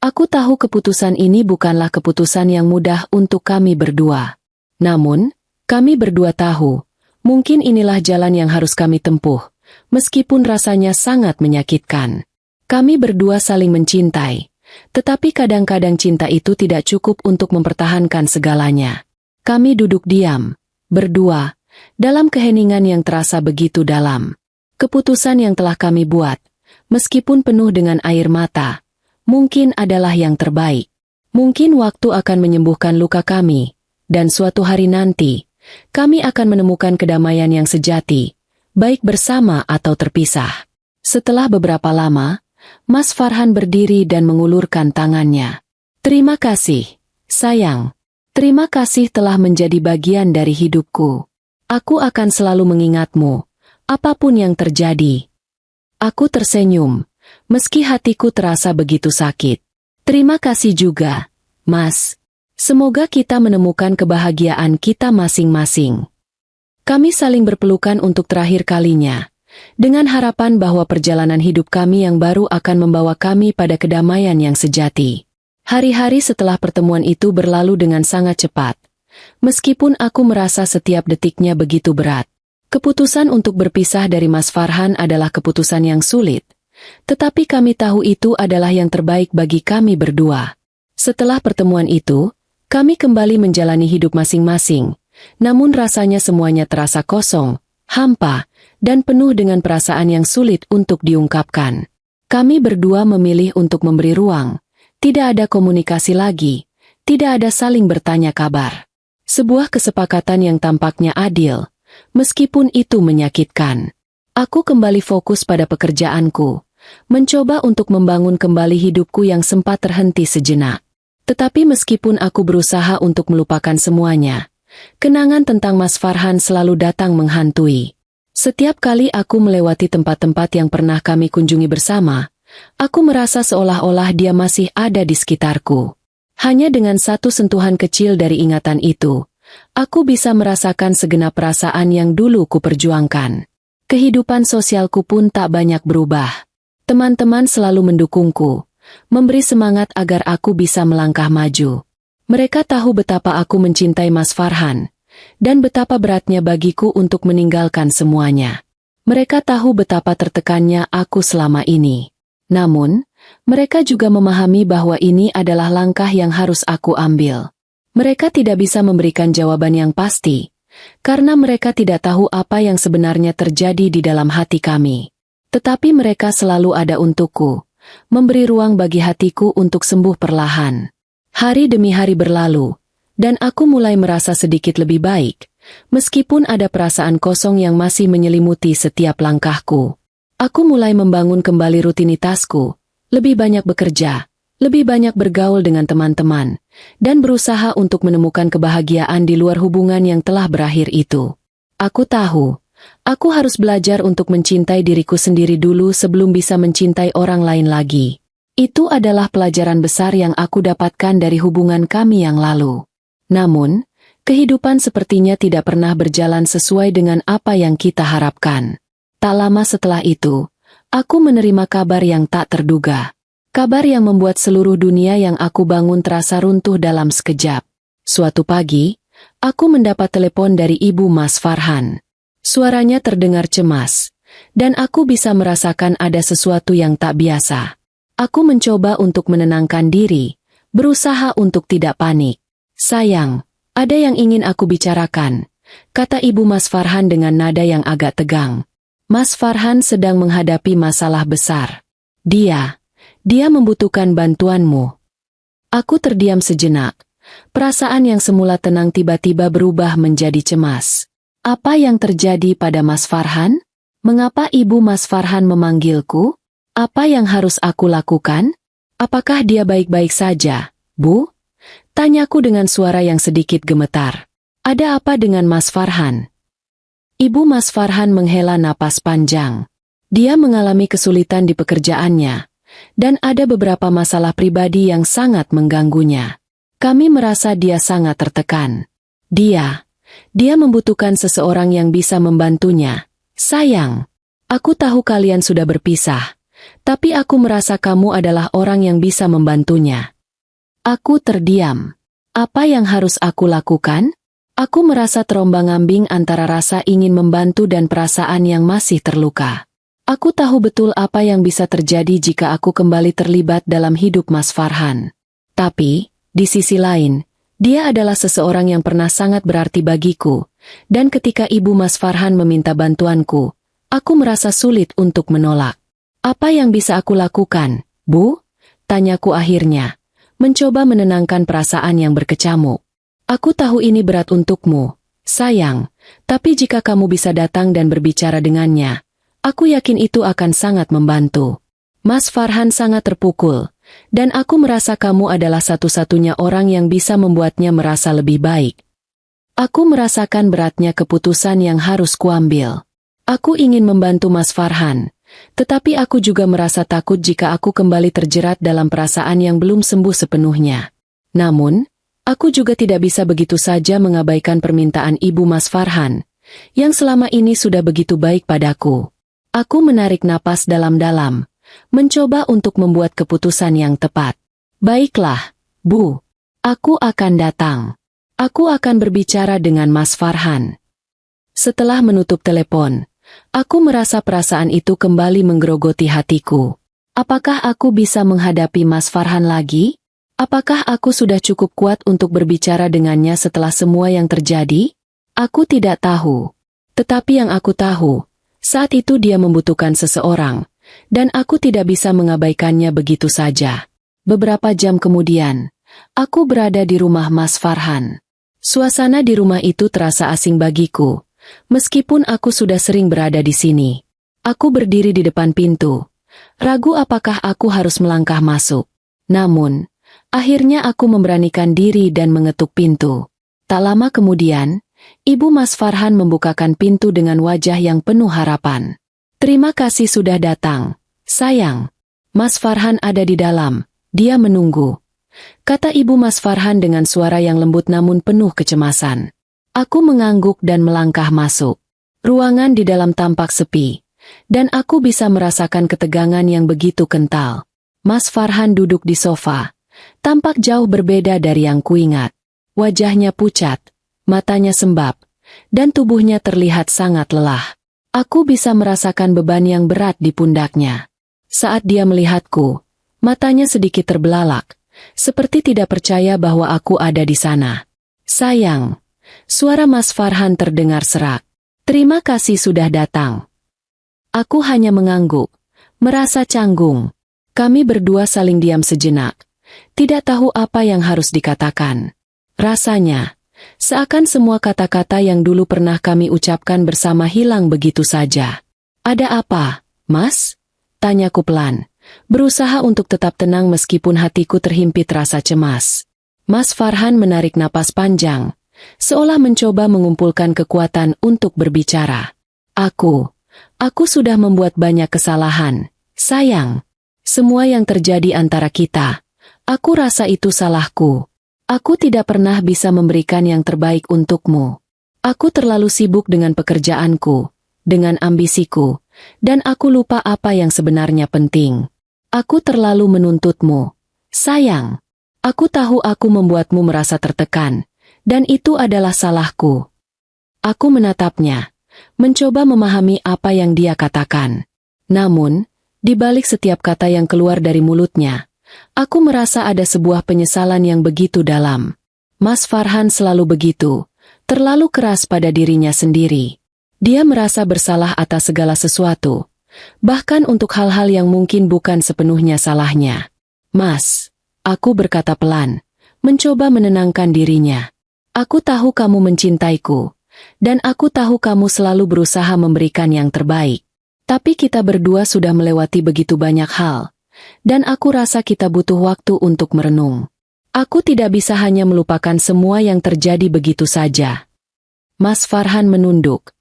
Aku tahu keputusan ini bukanlah keputusan yang mudah untuk kami berdua. Namun, kami berdua tahu, mungkin inilah jalan yang harus kami tempuh, meskipun rasanya sangat menyakitkan. Kami berdua saling mencintai, tetapi kadang-kadang cinta itu tidak cukup untuk mempertahankan segalanya. Kami duduk diam, berdua, dalam keheningan yang terasa begitu dalam. Keputusan yang telah kami buat, meskipun penuh dengan air mata, mungkin adalah yang terbaik. Mungkin waktu akan menyembuhkan luka kami, dan suatu hari nanti, kami akan menemukan kedamaian yang sejati, baik bersama atau terpisah. Setelah beberapa lama, Mas Farhan berdiri dan mengulurkan tangannya. Terima kasih, sayang. Terima kasih telah menjadi bagian dari hidupku. Aku akan selalu mengingatmu, apapun yang terjadi. Aku tersenyum, meski hatiku terasa begitu sakit. Terima kasih juga, Mas. Semoga kita menemukan kebahagiaan kita masing-masing. Kami saling berpelukan untuk terakhir kalinya, dengan harapan bahwa perjalanan hidup kami yang baru akan membawa kami pada kedamaian yang sejati. Hari-hari setelah pertemuan itu berlalu dengan sangat cepat. Meskipun aku merasa setiap detiknya begitu berat. Keputusan untuk berpisah dari Mas Farhan adalah keputusan yang sulit. Tetapi kami tahu itu adalah yang terbaik bagi kami berdua. Setelah pertemuan itu, kami kembali menjalani hidup masing-masing. Namun rasanya semuanya terasa kosong, hampa, dan penuh dengan perasaan yang sulit untuk diungkapkan. Kami berdua memilih untuk memberi ruang. Tidak ada komunikasi lagi, tidak ada saling bertanya kabar. Sebuah kesepakatan yang tampaknya adil, meskipun itu menyakitkan. Aku kembali fokus pada pekerjaanku, mencoba untuk membangun kembali hidupku yang sempat terhenti sejenak. Tetapi meskipun aku berusaha untuk melupakan semuanya, kenangan tentang Mas Farhan selalu datang menghantui. Setiap kali aku melewati tempat-tempat yang pernah kami kunjungi bersama, aku merasa seolah-olah dia masih ada di sekitarku. Hanya dengan satu sentuhan kecil dari ingatan itu, aku bisa merasakan segenap perasaan yang dulu kuperjuangkan. Kehidupan sosialku pun tak banyak berubah. Teman-teman selalu mendukungku, memberi semangat agar aku bisa melangkah maju. Mereka tahu betapa aku mencintai Mas Farhan, dan betapa beratnya bagiku untuk meninggalkan semuanya. Mereka tahu betapa tertekannya aku selama ini. Namun, mereka juga memahami bahwa ini adalah langkah yang harus aku ambil. Mereka tidak bisa memberikan jawaban yang pasti, karena mereka tidak tahu apa yang sebenarnya terjadi di dalam hati kami. Tetapi mereka selalu ada untukku, memberi ruang bagi hatiku untuk sembuh perlahan. Hari demi hari berlalu, dan aku mulai merasa sedikit lebih baik, meskipun ada perasaan kosong yang masih menyelimuti setiap langkahku. Aku mulai membangun kembali rutinitasku, lebih banyak bekerja, lebih banyak bergaul dengan teman-teman, dan berusaha untuk menemukan kebahagiaan di luar hubungan yang telah berakhir itu. Aku tahu, aku harus belajar untuk mencintai diriku sendiri dulu sebelum bisa mencintai orang lain lagi. Itu adalah pelajaran besar yang aku dapatkan dari hubungan kami yang lalu. Namun, kehidupan sepertinya tidak pernah berjalan sesuai dengan apa yang kita harapkan. Tak lama setelah itu, aku menerima kabar yang tak terduga. Kabar yang membuat seluruh dunia yang aku bangun terasa runtuh dalam sekejap. Suatu pagi, aku mendapat telepon dari ibu Mas Farhan. Suaranya terdengar cemas, dan aku bisa merasakan ada sesuatu yang tak biasa. Aku mencoba untuk menenangkan diri, berusaha untuk tidak panik. "Sayang, ada yang ingin aku bicarakan," kata ibu Mas Farhan dengan nada yang agak tegang. Mas Farhan sedang menghadapi masalah besar. Dia membutuhkan bantuanmu. Aku terdiam sejenak. Perasaan yang semula tenang tiba-tiba berubah menjadi cemas. Apa yang terjadi pada Mas Farhan? Mengapa ibu Mas Farhan memanggilku? Apa yang harus aku lakukan? Apakah dia baik-baik saja, Bu? Tanyaku dengan suara yang sedikit gemetar. Ada apa dengan Mas Farhan? Ibu Mas Farhan menghela napas panjang. Dia mengalami kesulitan di pekerjaannya, dan ada beberapa masalah pribadi yang sangat mengganggunya. Kami merasa dia sangat tertekan. Dia membutuhkan seseorang yang bisa membantunya. "Sayang, aku tahu kalian sudah berpisah, tapi aku merasa kamu adalah orang yang bisa membantunya." Aku terdiam. Apa yang harus aku lakukan? Aku merasa terombang-ambing antara rasa ingin membantu dan perasaan yang masih terluka. Aku tahu betul apa yang bisa terjadi jika aku kembali terlibat dalam hidup Mas Farhan. Tapi, di sisi lain, dia adalah seseorang yang pernah sangat berarti bagiku, dan ketika ibu Mas Farhan meminta bantuanku, aku merasa sulit untuk menolak. "Apa yang bisa aku lakukan, Bu?" tanyaku akhirnya, mencoba menenangkan perasaan yang berkecamuk. "Aku tahu ini berat untukmu, sayang, tapi jika kamu bisa datang dan berbicara dengannya, aku yakin itu akan sangat membantu." Mas Farhan sangat terpukul, dan aku merasa kamu adalah satu-satunya orang yang bisa membuatnya merasa lebih baik. Aku merasakan beratnya keputusan yang harus kuambil. Aku ingin membantu Mas Farhan, tetapi aku juga merasa takut jika aku kembali terjerat dalam perasaan yang belum sembuh sepenuhnya. Namun, aku juga tidak bisa begitu saja mengabaikan permintaan ibu Mas Farhan, yang selama ini sudah begitu baik padaku. Aku menarik napas dalam-dalam, mencoba untuk membuat keputusan yang tepat. "Baiklah, Bu. Aku akan datang. Aku akan berbicara dengan Mas Farhan." Setelah menutup telepon, aku merasa perasaan itu kembali menggerogoti hatiku. Apakah aku bisa menghadapi Mas Farhan lagi? Apakah aku sudah cukup kuat untuk berbicara dengannya setelah semua yang terjadi? Aku tidak tahu. Tetapi yang aku tahu, saat itu dia membutuhkan seseorang, dan aku tidak bisa mengabaikannya begitu saja. Beberapa jam kemudian, aku berada di rumah Mas Farhan. Suasana di rumah itu terasa asing bagiku, meskipun aku sudah sering berada di sini. Aku berdiri di depan pintu, ragu apakah aku harus melangkah masuk. Namun, akhirnya aku memberanikan diri dan mengetuk pintu. Tak lama kemudian, Ibu Mas Farhan membukakan pintu dengan wajah yang penuh harapan. "Terima kasih sudah datang, sayang. Mas Farhan ada di dalam, dia menunggu," kata Ibu Mas Farhan dengan suara yang lembut namun penuh kecemasan. Aku mengangguk dan melangkah masuk. Ruangan di dalam tampak sepi, dan aku bisa merasakan ketegangan yang begitu kental. Mas Farhan duduk di sofa, tampak jauh berbeda dari yang kuingat. Wajahnya pucat, matanya sembab, dan tubuhnya terlihat sangat lelah. Aku bisa merasakan beban yang berat di pundaknya. Saat dia melihatku, matanya sedikit terbelalak, seperti tidak percaya bahwa aku ada di sana. "Sayang," suara Mas Farhan terdengar serak. "Terima kasih sudah datang." Aku hanya mengangguk, merasa canggung. Kami berdua saling diam sejenak, tidak tahu apa yang harus dikatakan. Rasanya, seakan semua kata-kata yang dulu pernah kami ucapkan bersama hilang begitu saja. "Ada apa, Mas?" tanyaku pelan, berusaha untuk tetap tenang meskipun hatiku terhimpit rasa cemas. Mas Farhan menarik napas panjang, seolah mencoba mengumpulkan kekuatan untuk berbicara. Aku sudah membuat banyak kesalahan, sayang. Semua yang terjadi antara kita, aku rasa itu salahku. Aku tidak pernah bisa memberikan yang terbaik untukmu. Aku terlalu sibuk dengan pekerjaanku, dengan ambisiku, dan aku lupa apa yang sebenarnya penting. Aku terlalu menuntutmu. Sayang, aku tahu aku membuatmu merasa tertekan, dan itu adalah salahku. Aku menatapnya, mencoba memahami apa yang dia katakan. Namun, di balik setiap kata yang keluar dari mulutnya, aku merasa ada sebuah penyesalan yang begitu dalam. Mas Farhan selalu begitu, terlalu keras pada dirinya sendiri. Dia merasa bersalah atas segala sesuatu, bahkan untuk hal-hal yang mungkin bukan sepenuhnya salahnya. "Mas," aku berkata pelan, mencoba menenangkan dirinya. "Aku tahu kamu mencintaiku, dan aku tahu kamu selalu berusaha memberikan yang terbaik. Tapi kita berdua sudah melewati begitu banyak hal, dan aku rasa kita butuh waktu untuk merenung. Aku tidak bisa hanya melupakan semua yang terjadi begitu saja." Mas Farhan menunduk,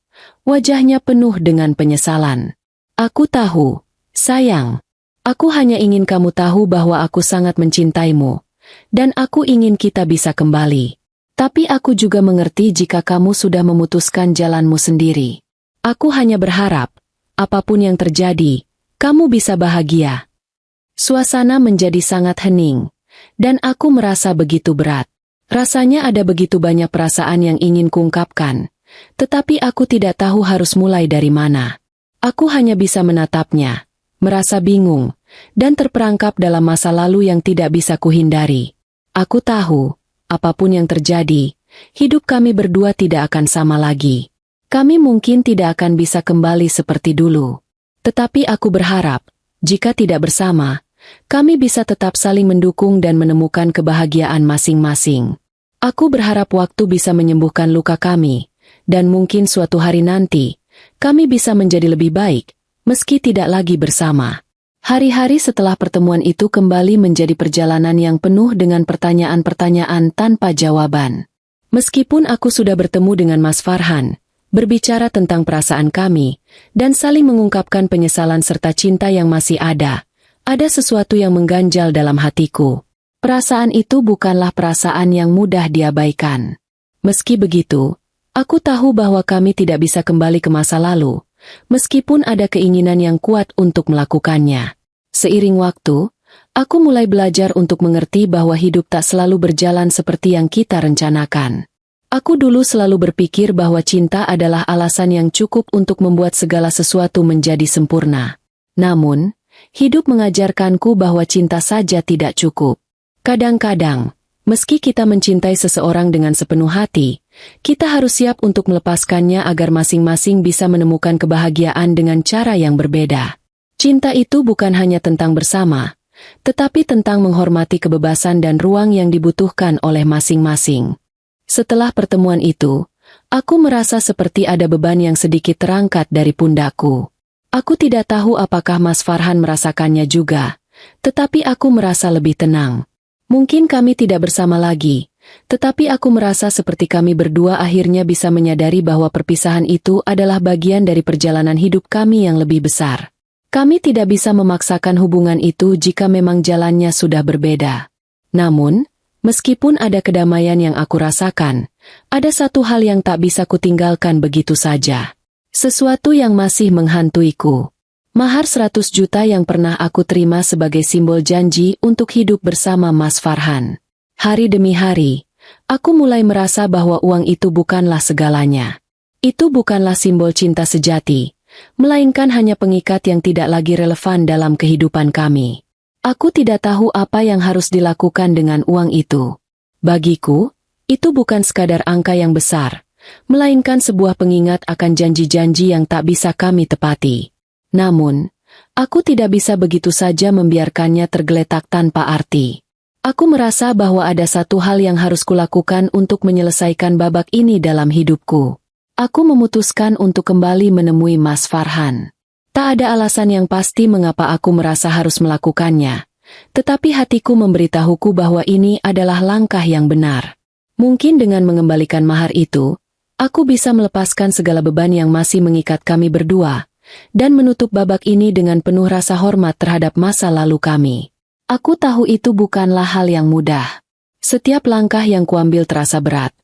wajahnya penuh dengan penyesalan. "Aku tahu, sayang. Aku hanya ingin kamu tahu bahwa aku sangat mencintaimu, dan aku ingin kita bisa kembali. Tapi aku juga mengerti jika kamu sudah memutuskan jalanmu sendiri. Aku hanya berharap, apapun yang terjadi, kamu bisa bahagia." Suasana menjadi sangat hening, dan aku merasa begitu berat. Rasanya ada begitu banyak perasaan yang ingin kuungkapkan, tetapi aku tidak tahu harus mulai dari mana. Aku hanya bisa menatapnya, merasa bingung, dan terperangkap dalam masa lalu yang tidak bisa kuhindari. Aku tahu, apapun yang terjadi, hidup kami berdua tidak akan sama lagi. Kami mungkin tidak akan bisa kembali seperti dulu. Tetapi aku berharap, jika tidak bersama, kami bisa tetap saling mendukung dan menemukan kebahagiaan masing-masing. Aku berharap waktu bisa menyembuhkan luka kami, dan mungkin suatu hari nanti, kami bisa menjadi lebih baik, meski tidak lagi bersama. Hari-hari setelah pertemuan itu kembali menjadi perjalanan yang penuh dengan pertanyaan-pertanyaan tanpa jawaban. Meskipun aku sudah bertemu dengan Mas Farhan, berbicara tentang perasaan kami, dan saling mengungkapkan penyesalan serta cinta yang masih ada sesuatu yang mengganjal dalam hatiku. Perasaan itu bukanlah perasaan yang mudah diabaikan. Meski begitu, aku tahu bahwa kami tidak bisa kembali ke masa lalu, meskipun ada keinginan yang kuat untuk melakukannya. Seiring waktu, aku mulai belajar untuk mengerti bahwa hidup tak selalu berjalan seperti yang kita rencanakan. Aku dulu selalu berpikir bahwa cinta adalah alasan yang cukup untuk membuat segala sesuatu menjadi sempurna. Namun, hidup mengajarkanku bahwa cinta saja tidak cukup. Kadang-kadang, meski kita mencintai seseorang dengan sepenuh hati, kita harus siap untuk melepaskannya agar masing-masing bisa menemukan kebahagiaan dengan cara yang berbeda. Cinta itu bukan hanya tentang bersama, tetapi tentang menghormati kebebasan dan ruang yang dibutuhkan oleh masing-masing. Setelah pertemuan itu, aku merasa seperti ada beban yang sedikit terangkat dari pundakku. Aku tidak tahu apakah Mas Farhan merasakannya juga, tetapi aku merasa lebih tenang. Mungkin kami tidak bersama lagi, tetapi aku merasa seperti kami berdua akhirnya bisa menyadari bahwa perpisahan itu adalah bagian dari perjalanan hidup kami yang lebih besar. Kami tidak bisa memaksakan hubungan itu jika memang jalannya sudah berbeda. Namun, meskipun ada kedamaian yang aku rasakan, ada satu hal yang tak bisa kutinggalkan begitu saja. Sesuatu yang masih menghantuiku. Mahar 100 juta yang pernah aku terima sebagai simbol janji untuk hidup bersama Mas Farhan. Hari demi hari, aku mulai merasa bahwa uang itu bukanlah segalanya. Itu bukanlah simbol cinta sejati, melainkan hanya pengikat yang tidak lagi relevan dalam kehidupan kami. Aku tidak tahu apa yang harus dilakukan dengan uang itu. Bagiku, itu bukan sekadar angka yang besar, melainkan sebuah pengingat akan janji-janji yang tak bisa kami tepati. Namun, aku tidak bisa begitu saja membiarkannya tergeletak tanpa arti. Aku merasa bahwa ada satu hal yang harus kulakukan untuk menyelesaikan babak ini dalam hidupku. Aku memutuskan untuk kembali menemui Mas Farhan. Tak ada alasan yang pasti mengapa aku merasa harus melakukannya, tetapi hatiku memberitahuku bahwa ini adalah langkah yang benar. Mungkin dengan mengembalikan mahar itu, aku bisa melepaskan segala beban yang masih mengikat kami berdua, dan menutup babak ini dengan penuh rasa hormat terhadap masa lalu kami. Aku tahu itu bukanlah hal yang mudah. Setiap langkah yang kuambil terasa berat.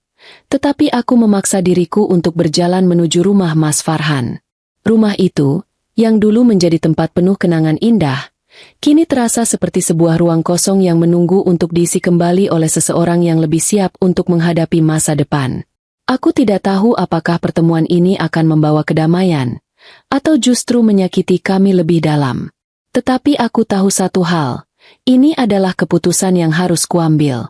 Tetapi aku memaksa diriku untuk berjalan menuju rumah Mas Farhan. Rumah itu, yang dulu menjadi tempat penuh kenangan indah, kini terasa seperti sebuah ruang kosong yang menunggu untuk diisi kembali oleh seseorang yang lebih siap untuk menghadapi masa depan. Aku tidak tahu apakah pertemuan ini akan membawa kedamaian, atau justru menyakiti kami lebih dalam. Tetapi aku tahu satu hal, ini adalah keputusan yang harus kuambil.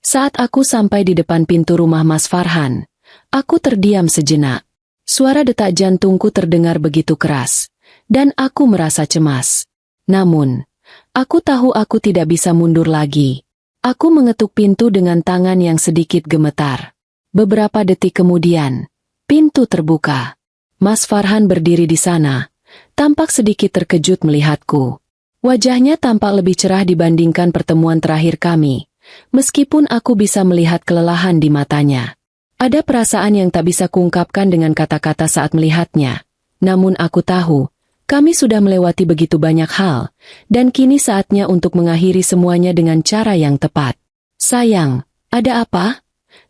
Saat aku sampai di depan pintu rumah Mas Farhan, aku terdiam sejenak. Suara detak jantungku terdengar begitu keras, dan aku merasa cemas. Namun, aku tahu aku tidak bisa mundur lagi. Aku mengetuk pintu dengan tangan yang sedikit gemetar. Beberapa detik kemudian, pintu terbuka. Mas Farhan berdiri di sana, tampak sedikit terkejut melihatku. Wajahnya tampak lebih cerah dibandingkan pertemuan terakhir kami. Meskipun aku bisa melihat kelelahan di matanya. Ada perasaan yang tak bisa kuungkapkan dengan kata-kata saat melihatnya. Namun aku tahu, kami sudah melewati begitu banyak hal, dan kini saatnya untuk mengakhiri semuanya dengan cara yang tepat. Sayang, ada apa?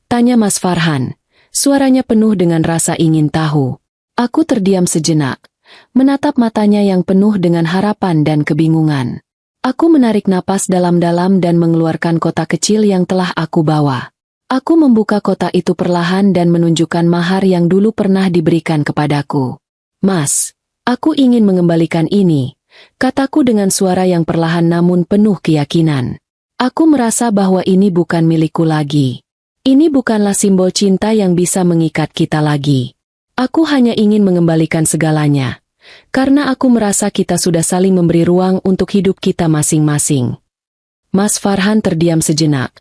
Tanya Mas Farhan. Suaranya penuh dengan rasa ingin tahu. Aku terdiam sejenak, menatap matanya yang penuh dengan harapan dan kebingungan. Aku menarik napas dalam-dalam dan mengeluarkan kotak kecil yang telah aku bawa. Aku membuka kotak itu perlahan dan menunjukkan mahar yang dulu pernah diberikan kepadaku. Mas, aku ingin mengembalikan ini, kataku dengan suara yang perlahan namun penuh keyakinan. Aku merasa bahwa ini bukan milikku lagi. Ini bukanlah simbol cinta yang bisa mengikat kita lagi. Aku hanya ingin mengembalikan segalanya. Karena aku merasa kita sudah saling memberi ruang untuk hidup kita masing-masing. Mas Farhan terdiam sejenak,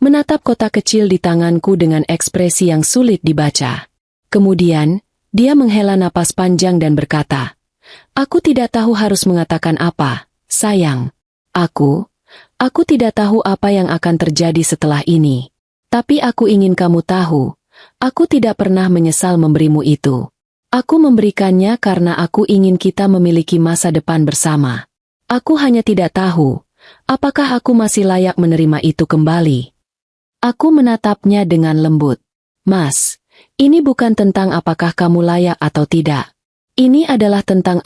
menatap kotak kecil di tanganku dengan ekspresi yang sulit dibaca. Kemudian, dia menghela napas panjang dan berkata, "Aku tidak tahu harus mengatakan apa, sayang. Aku tidak tahu apa yang akan terjadi setelah ini. Tapi aku ingin kamu tahu, aku tidak pernah menyesal memberimu itu. Aku memberikannya karena aku ingin kita memiliki masa depan bersama. Aku hanya tidak tahu, apakah aku masih layak menerima itu kembali." Aku menatapnya dengan lembut. Mas, ini bukan tentang apakah kamu layak atau tidak. Ini adalah tentang